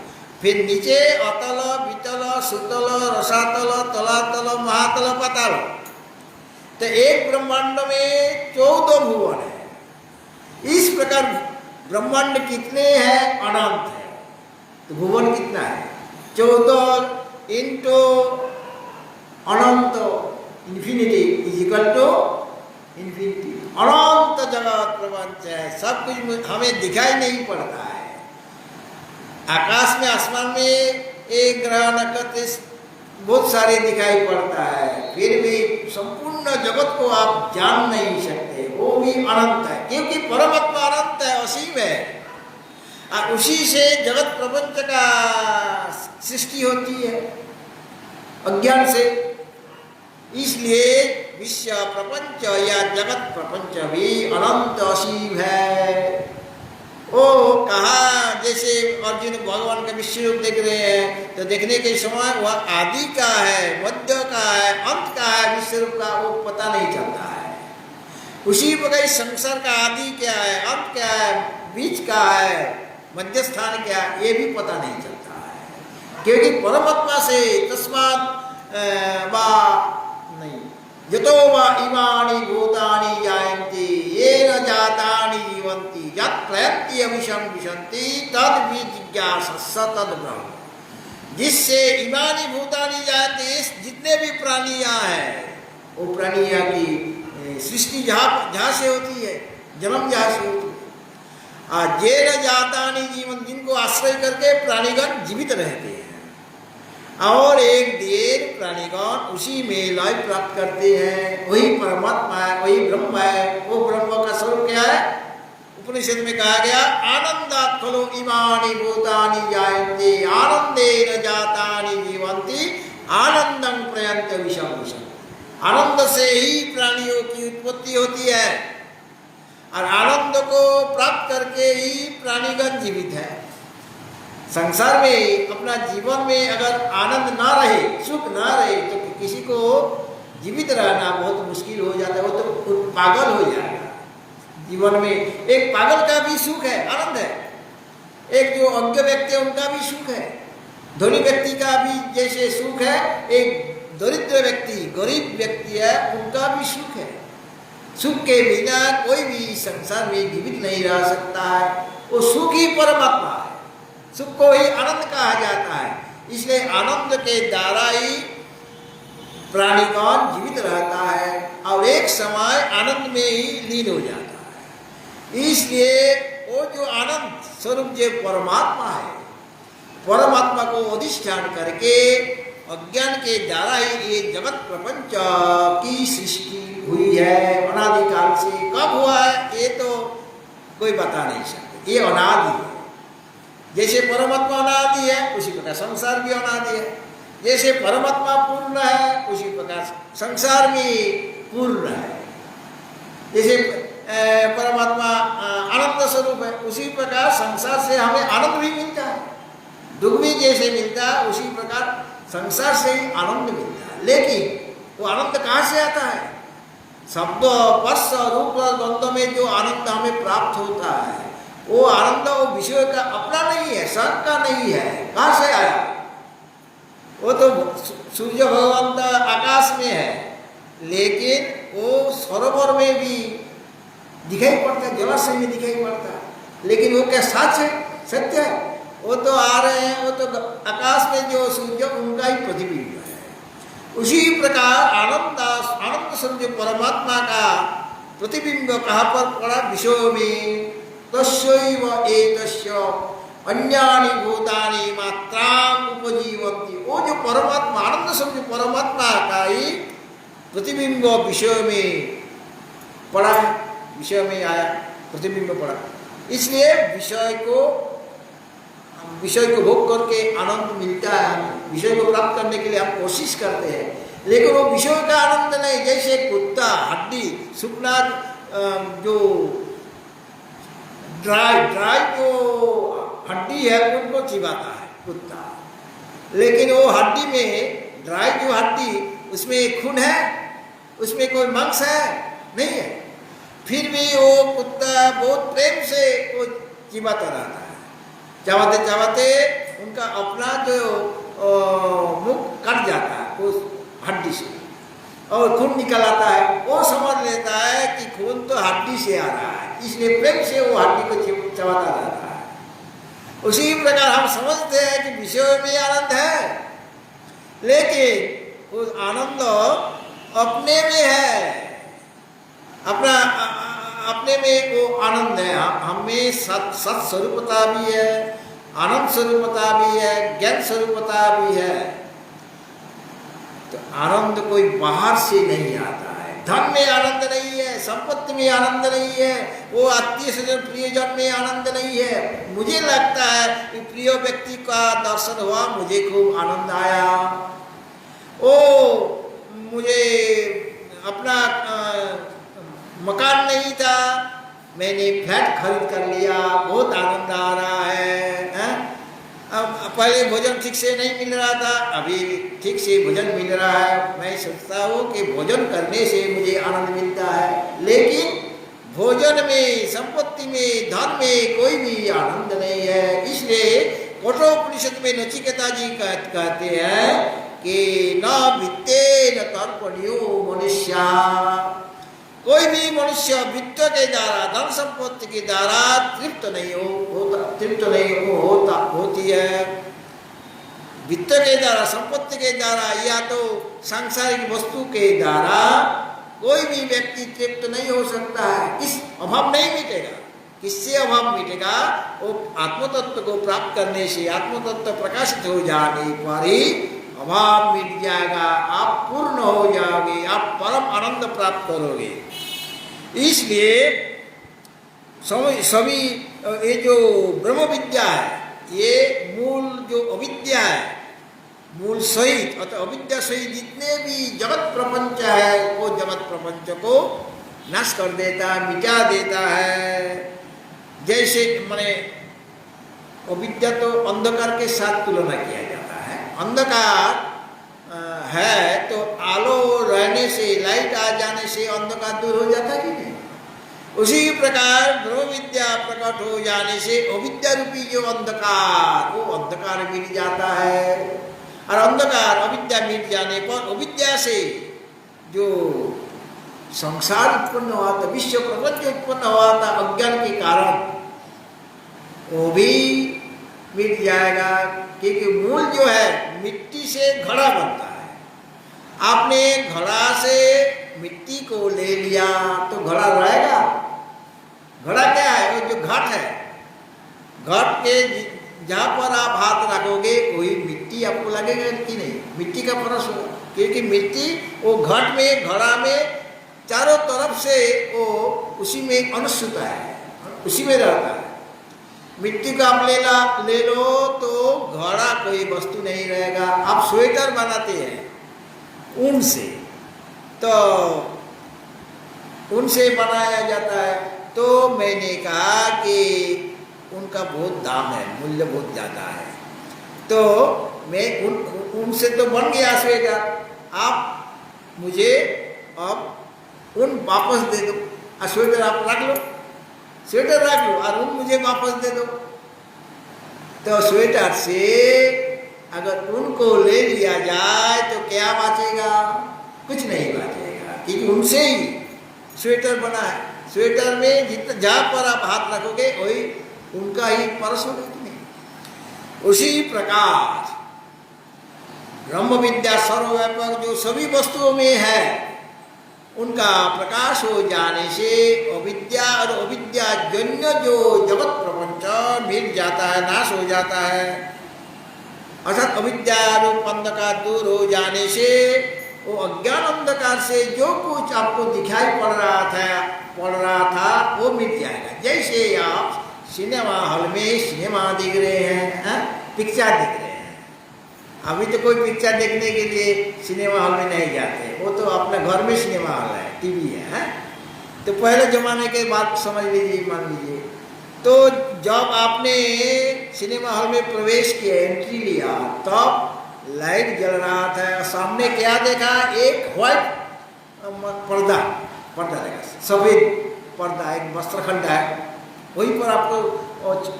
फिर नीचे अतल, वितल, सुतल, रसातल, तलातल, महातल, पाताल। तो एक ब्रह्मांड में 14 भुवन है। इस प्रकार ब्रह्मांड कितने हैं? अनंत है। तो भुवन कितना है? 14 इंटू अनंत, infinity is equal to infinity. अनंत जगत प्रपंच है, सब कुछ हमें दिखाई नहीं पड़ता है। आकाश में, आसमान में एक ग्रह नक्षत्र बहुत सारे दिखाई पड़ता है, फिर भी संपूर्ण जगत को आप जान नहीं सकते, वो भी अनंत है, क्योंकि परमात्मा अनंत है, असीम है। और उसी से जगत प्रपंच का सृष्टि होती है, अज्ञान से। इसलिए विश्व प्रपंच या जगत प्रपंच भी अनंत असीम है। ओ कहा, जैसे अर्जुन भगवान का विश्व रूप देख रहे हैं, तो देखने के समय वह आदि का है, मध्य का है, अंत का है, विश्व रूप का वो पता नहीं चलता है। उसी प्रकार संसार का आदि क्या है, अंत क्या है, बीच का है, मध्य स्थान क्या है, ये भी पता नहीं चलता है, क्योंकि परमात्मा से तस्मात् वा नहीं, यतो वा इमानि भूतानि जायन्ति येन जातानि जीवन्ति यत् प्रयन्ति अविशं विशन्ति तद् विजिज्ञासस्स तद् ब्रह्म। जिससे इमानि भूतानि जायन्ति, जितने भी प्राणियां हैं, वो प्राणियां की सृष्टि जहाँ से होती है, जन्म जहाँ से होती है। येन जातानि जीवन, जिनको आश्रय करके प्राणीगण जीवित रहते हैं, और एक दिन प्राणीगण उसी में लय प्राप्त करते हैं। वही परमात्मा है, वही ब्रह्म है। वो ब्रह्म का स्वरूप क्या है? उपनिषद में कहा गया, आनंदात् खलु इमानि भूतानि जायन्ते आनंदेन जातानि जीवन्ति आनंदं प्रयन्ति विशं विशं। आनंद से ही प्राणियों की उत्पत्ति होती है, और आनंद को प्राप्त करके ही प्राणीगण जीवित है। संसार में, अपना जीवन में अगर आनंद ना रहे, सुख ना रहे, तो किसी को जीवित रहना बहुत मुश्किल हो जाता है, वो तो पागल हो जाएगा। जीवन में एक पागल का भी सुख है, आनंद है, एक जो अज्ञ व्यक्ति है उनका भी सुख है, धनी व्यक्ति का भी जैसे सुख है, एक दरिद्र व्यक्ति गरीब व्यक्ति है उनका भी सुख है। सुख के बिना कोई भी संसार में जीवित नहीं रह सकता है, वो सुख ही परमात्मा है, सुख को ही आनंद कहा जाता है। इसलिए आनंद के द्वारा ही प्राणीगण जीवित रहता है और एक समय आनंद में ही लीन हो जाता है। इसलिए वो जो आनंद स्वरूप जो परमात्मा है, परमात्मा को अधिष्ठान करके अज्ञान के द्वारा ही ये जगत प्रपंच की सृष्टि हुई है। अनादिकाल से कब हुआ है ये तो कोई बता नहीं सकते, ये अनादि है। जैसे परमात्मा अनादि है उसी प्रकार संसार भी अनादि है। जैसे परमात्मा पूर्ण है उसी प्रकार संसार भी पूर्ण है। जैसे परमात्मा आनंद स्वरूप है उसी प्रकार संसार से हमें आनंद भी मिलता है, दुख भी जैसे मिलता है उसी प्रकार संसार से ही आनंद मिलता है। लेकिन वो आनंद कहाँ से आता है? शब्द स्पर्श रूप द्वंद्व में जो आनंद हमें प्राप्त होता है वो आनंद वो विषय का अपना नहीं है, स्वयं का नहीं है। कहाँ से आया? वो तो सूर्य भगवान का आकाश में है, लेकिन वो सरोवर में भी दिखाई पड़ता है, जलाशय में दिखाई पड़ता है, लेकिन वो क्या सच है? सत्य है? वो तो आ रहे हैं, वो तो आकाश में जो सूर्य उनका ही प्रतिबिंब है। उसी प्रकार आनंद स्वरूप परमात्मा का प्रतिबिंब कहाँ पर पड़ा? विषयों में। तस्यैव एतस्य अन्यानि भूतानि मात्राम उपजीवन्ति। वो जो परमात्मा आनंद स्वरूप परमात्मा का ही प्रतिबिंब विषय में पड़ा है, विषय में आया, प्रतिबिंब पड़ा। इसलिए विषय को भोग करके आनंद मिलता है। विषय को प्राप्त करने के लिए हम कोशिश करते हैं, लेकिन वो विषय का आनंद नहीं। जैसे कुत्ता हड्डी सूखना जो ड्राई जो हड्डी है उनको चिबाता है कुत्ता, लेकिन वो हड्डी में ड्राई जो हड्डी उसमें खून है, उसमें कोई मांस है नहीं है, फिर भी वो कुत्ता बहुत प्रेम से वो चिबाता रहता है। चबाते चबाते उनका अपना जो मुख कट जाता है उस हड्डी से और खून निकल आता है। वो समझ लेता है कि खून तो हड्डी से आ रहा है, इसलिए प्रेम से वो हड्डी को चबाता रहता है। उसी प्रकार हम समझते हैं कि विषय में आनंद है, लेकिन उस आनंद अपने में है, अपने में वो आनंद है। हमें सत स्वरूपता भी है, आनंद स्वरूपता भी है, ज्ञान स्वरूपता भी है। तो आनंद कोई बाहर से नहीं आता है। धन में आनंद नहीं है, संपत्ति में आनंद नहीं है, वो आत्मीय स्वजन प्रियजन में आनंद नहीं है। मुझे लगता है कि प्रिय व्यक्ति का दर्शन हुआ, मुझे खूब आनंद आया। ओ मुझे अपना मकान नहीं था, मैंने फ्लैट खरीद कर लिया, बहुत आनंद आ रहा है। पहले भोजन ठीक से नहीं मिल रहा था, अभी ठीक से भोजन मिल रहा है। मैं सोचता हूँ कि भोजन करने से मुझे आनंद मिलता है, लेकिन भोजन में, संपत्ति में, धन में कोई भी आनंद नहीं है। इसलिए कठोपनिषद में नचिकेता जी कहते हैं कि न वित्ते न तर्पणियो मनुष्य। कोई भी मनुष्य वित्त के द्वारा, धन संपत्ति के द्वारा तृप्त नहीं होती है। वित्त के द्वारा, संपत्ति के द्वारा या तो सांसारिक वस्तु के द्वारा कोई भी व्यक्ति तृप्त नहीं हो सकता है। इस अभाव नहीं मिटेगा। किससे अभाव मिटेगा? वो आत्मतत्व को प्राप्त करने से, आत्मतत्व प्रकाशित हो जाने पर ही अभाव मिट जाएगा, आप पूर्ण हो जाओगे, आप परम आनंद प्राप्त करोगे। इसलिए सभी ये जो ब्रह्म विद्या है, ये मूल जो अविद्या है, मूल सहित अतः अविद्या सहित जितने भी जगत प्रपंच है, वो जगत प्रपंच को नाश कर देता है, मिटा देता है। जैसे माने अविद्या तो अंधकार के साथ तुलना किया जाता है। अंधकार है तो आलो रहने से, लाइट आ जाने से अंधकार दूर हो जाता कि नहीं? उसी प्रकार ब्रह्म विद्या प्रकट हो जाने से अविद्या रूपी जो अंधकार, वो अंधकार मिट जाता है। और अंधकार अविद्या मिट जाने पर अविद्या से जो संसार उत्पन्न हुआ था, विश्व प्रपंच उत्पन्न हुआ था अज्ञान के कारण, वो भी मिट जाएगा। क्योंकि मूल जो है मिट्टी से घड़ा बनता है। आपने घड़ा से मिट्टी को ले लिया तो घड़ा रहेगा? घड़ा क्या है? वो जो घट है, घट के जहाँ पर आप हाथ रखोगे वही मिट्टी आपको लगेगा कि नहीं? मिट्टी का परस होगा। क्योंकि मिट्टी वो घट में, घड़ा में चारों तरफ से वो उसी में अनुसूत है, उसी में रहता है। मिट्टी का आप ले लो तो घड़ा कोई वस्तु नहीं रहेगा। आप स्वेटर बनाते हैं ऊन से, तो ऊन से बनाया जाता है। तो मैंने कहा कि उनका बहुत दाम है, मूल्य बहुत ज़्यादा है। तो मैं उनसे तो बन गया स्वेटर, आप मुझे अब ऊन वापस दे दो। और स्वेटर आप रख लो, स्वेटर रख लो और ऊन मुझे वापस दे दो। तो स्वेटर से अगर ऊन को ले लिया जाए तो क्या बचेगा? कुछ नहीं बचेगा, क्योंकि उनसे ही स्वेटर बना है। स्वेटर में जितना जहाँ पर आप हाथ रखोगे वही उनका ही परस होगा कि नहीं? उसी प्रकार ब्रह्म विद्या सर्वव्यापक जो सभी वस्तुओं में है, उनका प्रकाश हो जाने से अविद्या और अविद्या जन्य जो जगत प्रपंच मिट जाता है, नाश हो जाता है। अर्थात अविद्या रूप अंधकार दूर हो जाने से वो अज्ञान अंधकार से जो कुछ आपको दिखाई पड़ रहा था वो मिट जाएगा। जैसे आप सिनेमा हॉल में सिनेमा देख रहे हैं, पिक्चर देख रहे हैं। अभी तो कोई पिक्चर देखने के लिए सिनेमा हॉल में नहीं जाते, वो तो अपने घर में सिनेमा हॉल है, टीवी है। तो पहले जमाने के बात समझ लीजिए, मान लीजिए। तो जब आपने सिनेमा हॉल में प्रवेश किया, एंट्री लिया, तब लाइट जल रहा था। सामने क्या देखा? एक व्हाइट पर्दा देखा, सफेद पर्दा, एक वस्त्रखंड है, वहीं पर आपको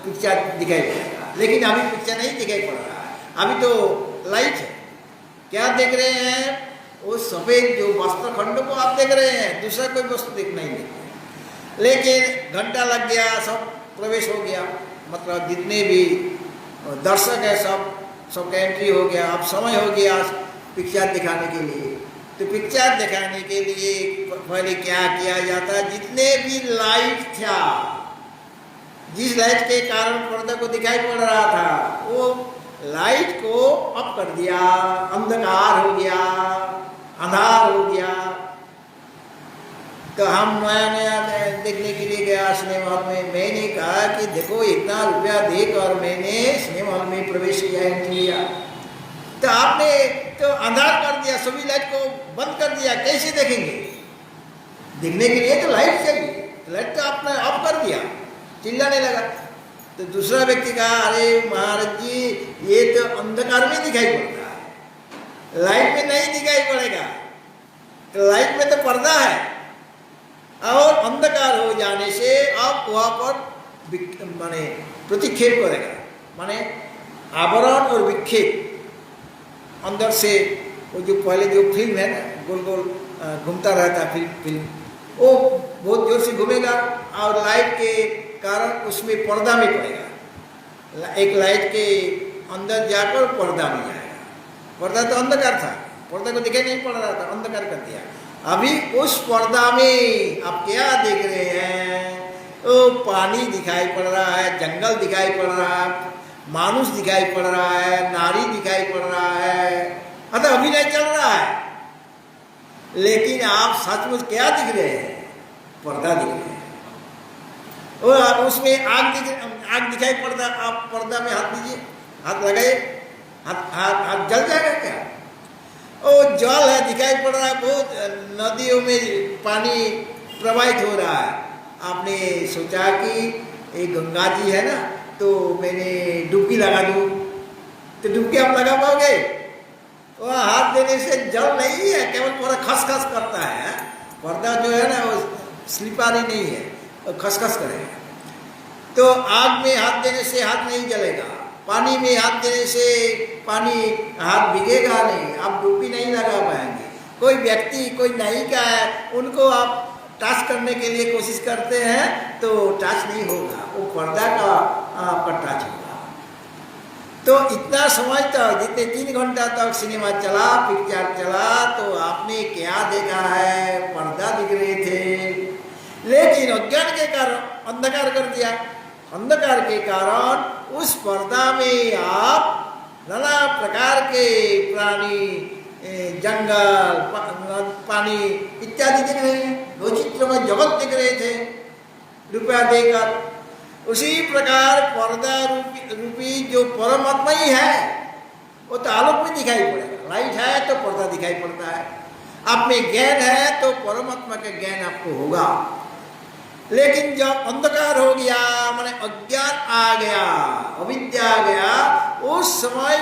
पिक्चर दिखाई पड़ेगा। लेकिन अभी पिक्चर नहीं दिखाई पड़ रहा है, अभी तो लाइट है। क्या देख रहे हैं? वो सफेद जो वस्त्रखंड को आप देख रहे हैं, दूसरा कोई वस्तु देख नहीं देखते। लेकिन घंटा लग गया, सब प्रवेश हो गया, मतलब जितने भी दर्शक है सबका एंट्री हो गया। अब समय हो गया पिक्चर दिखाने के लिए। तो पिक्चर दिखाने के लिए पहले क्या किया जाता? जितने भी लाइट था, जिस लाइट के कारण पर्दा को दिखाई पड़ रहा था, वो लाइट को ऑफ कर दिया, अंधकार हो गया, अंधार हो गया। तो हम नया देखने के लिए गया सिनेमा हॉल में। मैंने कहा कि देखो इतना रुपया देकर और मैंने सिनेमा हॉल में प्रवेश किया, एंट्री लिया, तो आपने तो अंधार कर दिया, सभी लाइट को बंद कर दिया, कैसे देखेंगे? देखने के लिए तो लाइट चाहिए, लाइट तो आपने ऑफ कर दिया। चिल्लाने लगा। तो दूसरा व्यक्ति कहा, अरे महाराज जी, ये तो अंधकार में दिखाई पड़ता है, लाइट में नहीं दिखाई पड़ेगा। तो लाइट में तो पर्दा है, और अंधकार हो जाने से आप वहाँ पर माने प्रतिक्षेप करेगा, माने आवरण और विक्षेप अंदर से। वो जो पहले जो फिल्म है ना, गोल गोल घूमता रहता है फिल्म, वो बहुत जोर से घूमेगा और लाइट के कारण उसमें पर्दा में पड़ेगा। एक लाइट के अंदर जाकर पर्दा में जाएगा। पर्दा तो अंधकार था, पर्दा को दिखाई नहीं पड़ रहा था, अंधकार कर दिया। अभी उस पर्दा में आप क्या देख रहे हैं? वो पानी दिखाई पड़ रहा है, जंगल दिखाई पड़ रहा है, मानुष दिखाई पड़ रहा है, नारी दिखाई पड़ रहा है। अतः अभिनय चल रहा है, लेकिन आप सचमुच क्या दिख रहे हैं? पर्दा दिख रहे हैं। और उसमें आग दिखाई पड़ता। आप पर्दा में हाथ दीजिए, हाथ लगाइए, हाथ जल जाएगा क्या? ओ जल है, दिखाई पड़ रहा है, बहुत नदियों में पानी प्रवाहित हो रहा है। आपने सोचा कि ये गंगा जी है ना, तो मैंने डुबकी लगा दूँ। तो डुबकी आप लगा पाओगे? वह हाथ देने से जल नहीं है, केवल पूरा खसखस करता है। पर्दा जो है ना वो स्लिपारी नहीं है, वो खसखस करेगा। तो आग में हाथ देने से हाथ नहीं जलेगा, पानी में हाथ देने से पानी हाथ भीगेगा नहीं, आप डुबकी नहीं लगा पाएंगे। कोई व्यक्ति कोई नायिका है, उनको आप टच करने के लिए कोशिश करते हैं तो टच नहीं होगा, वो पर्दा का आपका टच होगा। तो इतना समय तक जितने 3 घंटा तक सिनेमा चला, पिक्चर चला, तो आपने क्या देखा है? पर्दा दिख रहे थे, लेकिन अज्ञान के कारण अंधकार कर दिया। अंधकार के कारण उस पर्दा में आप नाना प्रकार के प्राणी, जंगल, पानी इत्यादि दिख रहे हैं, विचित्रमय जगत दिख रहे थे रुपया देकर। उसी प्रकार पर्दा रूपी जो परमात्मा ही है, वो तो आलोक में दिखाई पड़ेगा। लाइट है तो पर्दा दिखाई पड़ता है, आप में ज्ञान है तो परमात्मा का ज्ञान आपको होगा। लेकिन जब अंधकार हो गया, माने अज्ञान आ गया, अविद्या आ गया, उस समय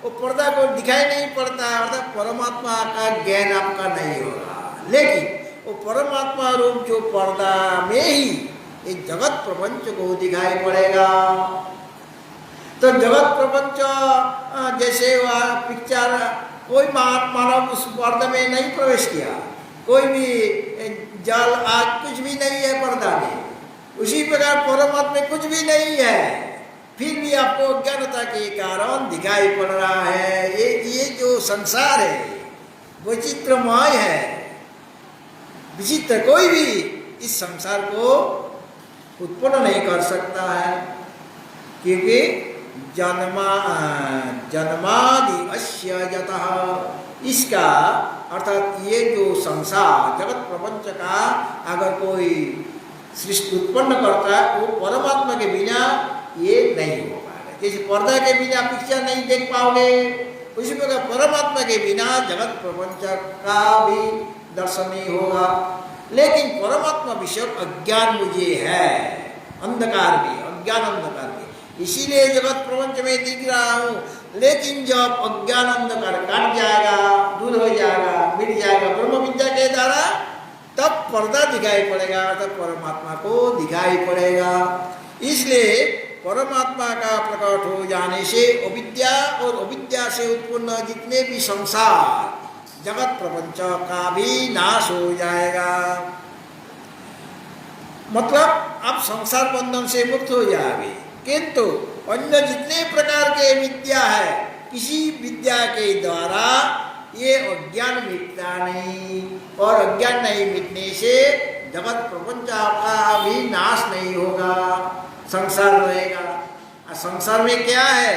वो पर्दा को दिखाई नहीं पड़ता, अर्थात परमात्मा का ज्ञान आपका नहीं होगा। लेकिन वो परमात्मा रूप जो पर्दा में ही ये जगत प्रपंच को दिखाई पड़ेगा। तो जगत प्रपंच जैसे वह पिक्चर, कोई मानव उस पर्दा में नहीं प्रवेश किया, कोई भी जल आग कुछ भी नहीं है पर्दा में। उसी प्रकार परमात्मा में कुछ भी नहीं है, फिर भी आपको अज्ञानता के कारण दिखाई पड़ रहा है। ये जो संसार है विचित्रमय है, विचित्र कोई भी इस संसार को उत्पन्न नहीं कर सकता है, क्योंकि जन्मादि अस्य यतः, इसका अर्थात ये जो संसार जगत प्रपंच का अगर कोई सृष्टि उत्पन्न करता है, वो परमात्मा के बिना ये नहीं हो पाएगा। जैसे पर्दा के बिना पिक्चर नहीं देख पाओगे, उसी प्रकार परमात्मा के बिना जगत प्रपंच का भी दर्शन नहीं होगा। लेकिन परमात्मा विषय अज्ञान मुझे है, अंधकार भी, अज्ञान अंधकार भी, इसीलिए जगत प्रपंच में दिख रहा हूँ। लेकिन जब अज्ञान अंधकार कट जाएगा, दूर हो जाएगा, मिट जाएगा ब्रह्म विद्या के द्वारा, तब पर्दा दिखाई पड़ेगा, तब परमात्मा को दिखाई पड़ेगा। इसलिए परमात्मा का प्रकट हो जाने से अविद्या और अविद्या से उत्पन्न जितने भी संसार जगत प्रपंच का भी नाश हो जाएगा। मतलब आप संसार बंधन से मुक्त हो जाओगे। किंतु अन्य जितने प्रकार के विद्या है, किसी विद्या के द्वारा ये अज्ञान मिटता नहीं, और अज्ञान नहीं मिटने से जगत प्रपंच का भी नाश नहीं होगा, संसार रहेगा। संसार में क्या है?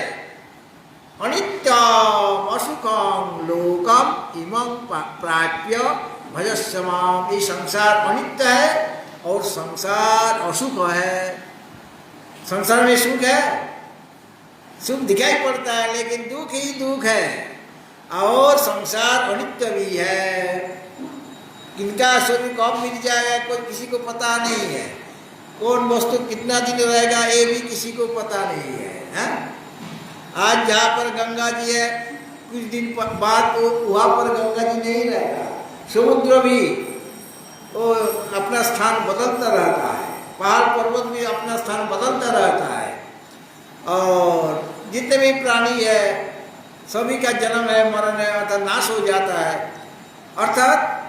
अनित्यम असुखम लोकम इमं प्राप्य भजस्व माम। ये संसार अनित्य है और संसार असुख है। संसार में सुख है, सुख दिखाई पड़ता है, लेकिन दुख ही दुख है। और संसार अनित्य भी है, इनका स्वरूप कब मिल जाएगा कोई किसी को पता नहीं है, कौन वस्तु कितना दिन रहेगा ये भी किसी को पता नहीं है। आज जहाँ पर गंगा जी है, कुछ दिन बाद वहाँ पर गंगा जी नहीं रहेगा। समुद्र भी वो अपना स्थान बदलता रहता है, पहाड़ पर्वत भी अपना स्थान बदलता रहता है, और जितने भी प्राणी है सभी का जन्म है, मरण है, अर्थात नाश हो जाता है। अर्थात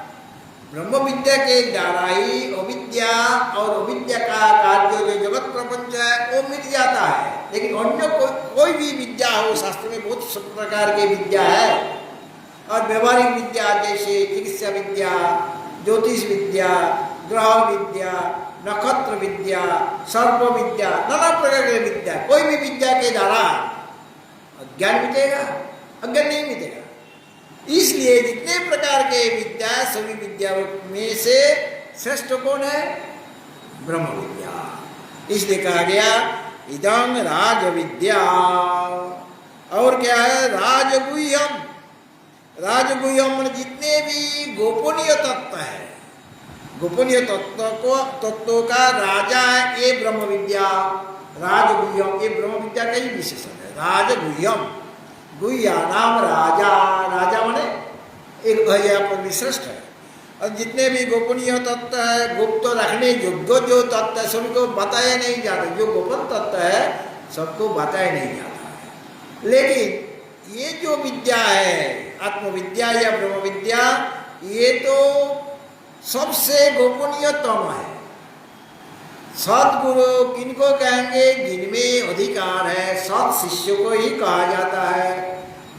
ब्रह्म विद्या के द्वारा ही अविद्या और अविद्या का कार्य जो जगत प्रपंच है वो मिट जाता है। लेकिन अन्य कोई भी विद्या हो, शास्त्र में बहुत सब प्रकार की विद्या है, और व्यवहारिक विद्या जैसे चिकित्सा विद्या, ज्योतिष विद्या, ग्रह विद्या, नक्षत्र विद्या, सर्प विद्या, नाना प्रकार की विद्या, कोई भी विद्या के द्वारा अज्ञान मिटेगा, अज्ञान नहीं मिटेगा। इसलिए जितने प्रकार के विद्या, सभी विद्या में से श्रेष्ठ कौन है? ब्रह्म विद्या। इसलिए कहा गया इदं राज विद्या। और क्या है? राजगुह्यम। राजगुह्यम जितने भी गोपनीय तत्व है, गोपनीय तत्वों का राजा है ये ब्रह्म विद्या। राजगुह्यम ये ब्रह्म विद्या का ही विशेषण है। राजगुह्यम, गुह्या नाम राजा, राजा एक यहाँ पर भी श्रेष्ठ है। और जितने भी गोपनीय तत्व है, गुप्त रखने योग्य जो तत्व है सभी को बताया नहीं जाता। जो गोपन तत्व है सबको बताया नहीं जाता है। लेकिन ये जो विद्या है, आत्मविद्या या ब्रह्म विद्या, ये तो सबसे गोपनीयतम है। सदगुरु किनको कहेंगे? जिनमें अधिकार है। सद शिष्य को ही कहा जाता है,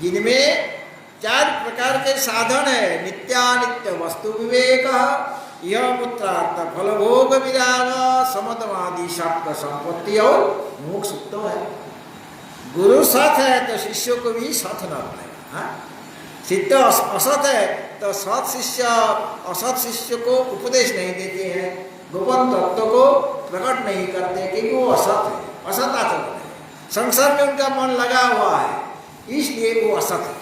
जिनमें 4 प्रकार के साधन है। नित्यानित्य वस्तु विवेक, यह पुत्रार्थ फल भोग विराग, समतवादी शाक्य संपत्ति और मोक्ष है। गुरु सत है तो शिष्य को भी सत न पड़ेगा। सिद्ध असत है तो सत शिष्य असत शिष्य को उपदेश नहीं देते हैं, गोपन तत्व को प्रकट नहीं करते, क्योंकि वो असत है, असत आचरण है। संसार में उनका मन लगा हुआ है, इसलिए वो असत है।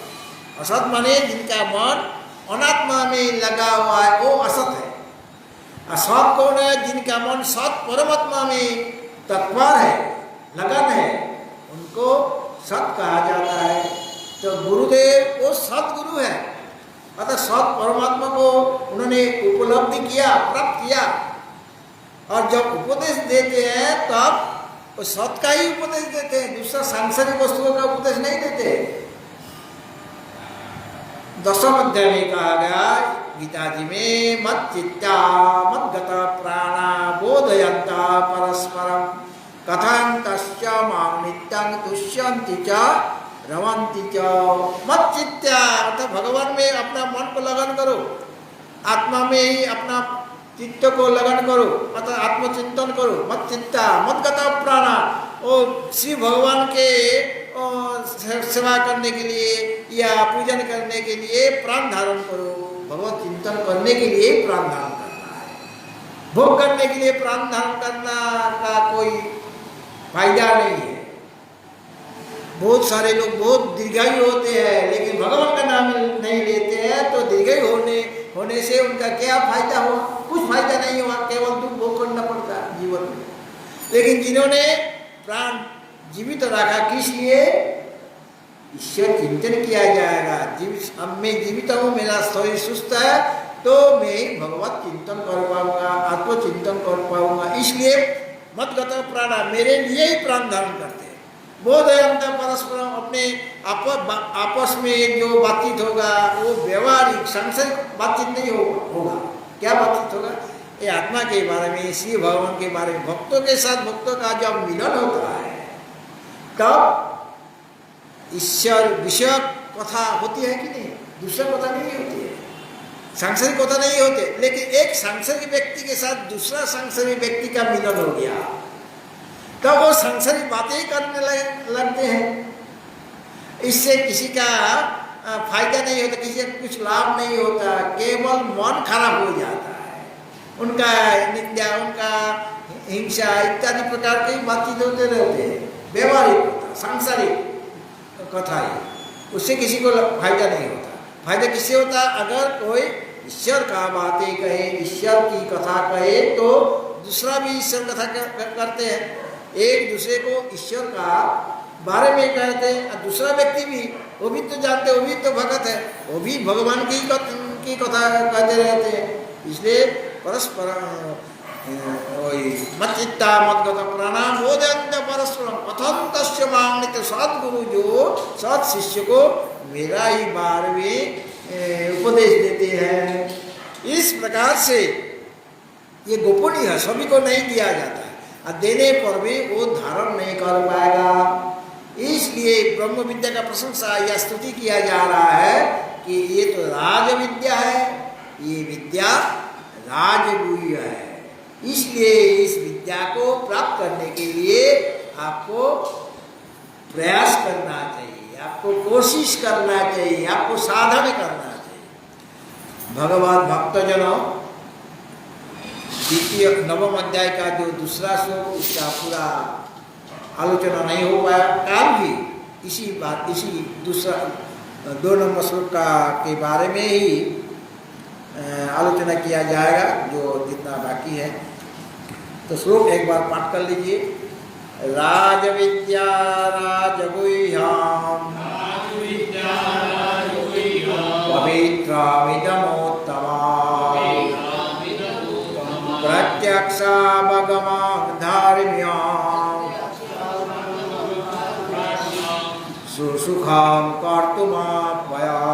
असत माने जिनका मन अनात्मा में लगा हुआ है, वो असत है। असत कौन है? जिनका मन सत परमात्मा में तत्पर है, लगन है, उनको सत कहा जाता है। तो गुरुदेव वो सतगुरु है, अतः सत परमात्मा को उन्होंने उपलब्धि किया, प्राप्त किया। और जब उपदेश देते हैं तब वो सत का ही उपदेश देते हैं, दूसरा सांसारिक वस्तुओं का उपदेश नहीं देते। दशम अध्याय में कहा गया गीता जी में, मत चित्ता मत गता प्राणा बोधयन्ता परस्परम कथान्तश्च मां नित्यं तुष्यन्ति च रमन्ति च। मत चित्ता अर्थात भगवान में अपना मन को लगन करो, आत्मा में ही अपना चित्त को लगन करो, अतः आत्मचिंतन करो। मत चित्ता मत गता प्राणा, और श्री भगवान के सेवा करने के लिए या पूजन करने के लिए प्राण धारण करो। भगवत चिंतन करने के लिए प्राण धारण करना है, भोग करने के लिए प्राण धारण करना का कोई फायदा नहीं है। बहुत सारे लोग बहुत दीर्घायु होते हैं, लेकिन भगवान का नाम नहीं लेते हैं, तो दीर्घायु होने से उनका क्या फायदा हुआ? कुछ फायदा नहीं हुआ, केवल दुख भोग करना पड़ता है जीवन में। लेकिन जिन्होंने प्राण जीवित रखा, किस लिए? ईश्वर चिंतन किया जाएगा। अब मैं जीवित हूँ, मेरा शरीर सुस्त है, तो मैं भगवत चिंतन कर पाऊंगा, आत्मचिंतन कर पाऊंगा। इसलिए मत गता प्राणा, मेरे लिए ही प्राण धारण करते हैं। बोधयन्ता परस्परम, अपने आपस में जो बातचीत होगा वो व्यवहारिक सांसारिक बातचीत नहीं होगा। क्या बातचीत होगा? ये आत्मा के बारे में, श्री भगवान के बारे में। भक्तों के साथ भक्तों का जब मिलन होता है तब ईश्वर विषय कथा होती है कि नहीं? दूसरा कथा नहीं होती है, सांसारिक कथा नहीं होते। लेकिन एक सांसारिक व्यक्ति के साथ दूसरा सांसारिक व्यक्ति का मिलन हो गया, तब वो सांसारिक बातें करने लगते हैं। इससे किसी का फायदा नहीं होता, किसी का कुछ लाभ नहीं होता, केवल मन खराब हो जाता है। उनका निंदा, उनका हिंसा इत्यादि प्रकार की बातचीत होते रहते हैं। व्यवहारिक कथा, सांसारिक कथा है, उससे किसी को फायदा नहीं होता। फायदा किससे होता? अगर कोई ईश्वर का बातें कहे, ईश्वर की कथा कहे, तो दूसरा भी ईश्वर कथा करते हैं। एक दूसरे को ईश्वर का बारे में कहते हैं, और दूसरा व्यक्ति भी, वो भी तो जानते, वो भी तो भगत है, वो भी भगवान की कथा कहते रहते हैं। इसलिए परस्पर मत चित्ता मत गता प्राणा बोधयन्ता परस्परम कथन्तश्च मां नित्यं। सद्गुरु जो सत शिष्य को मेरा ही बारे में उपदेश देते हैं। इस प्रकार से ये गोपनीय है, सभी को नहीं दिया जाता है, और देने पर भी वो धारण नहीं कर पाएगा। इसलिए ब्रह्म विद्या का प्रशंसा या स्तुति किया जा रहा है कि ये तो राज विद्या है, ये विद्या राजगुह्य है। इसलिए इस विद्या को प्राप्त करने के लिए आपको प्रयास करना चाहिए, आपको कोशिश करना चाहिए, आपको साधन करना चाहिए। भगवान भक्तजनों, द्वितीय नवम अध्याय का जो दूसरा श्लोक, उसका पूरा आलोचना नहीं हो पाया। काल भी इसी दूसरा 2 नंबर श्लोक के बारे में ही आलोचना किया जाएगा, जो जितना बाकी है। तो श्लोक एक बार पाठ कर लीजिए। राजविद्या राजगुह्यम पवित्रमिदमुत्तमा प्रत्यक्षावगमां धार्म्यां सुसुखां कर्तुमाप्यया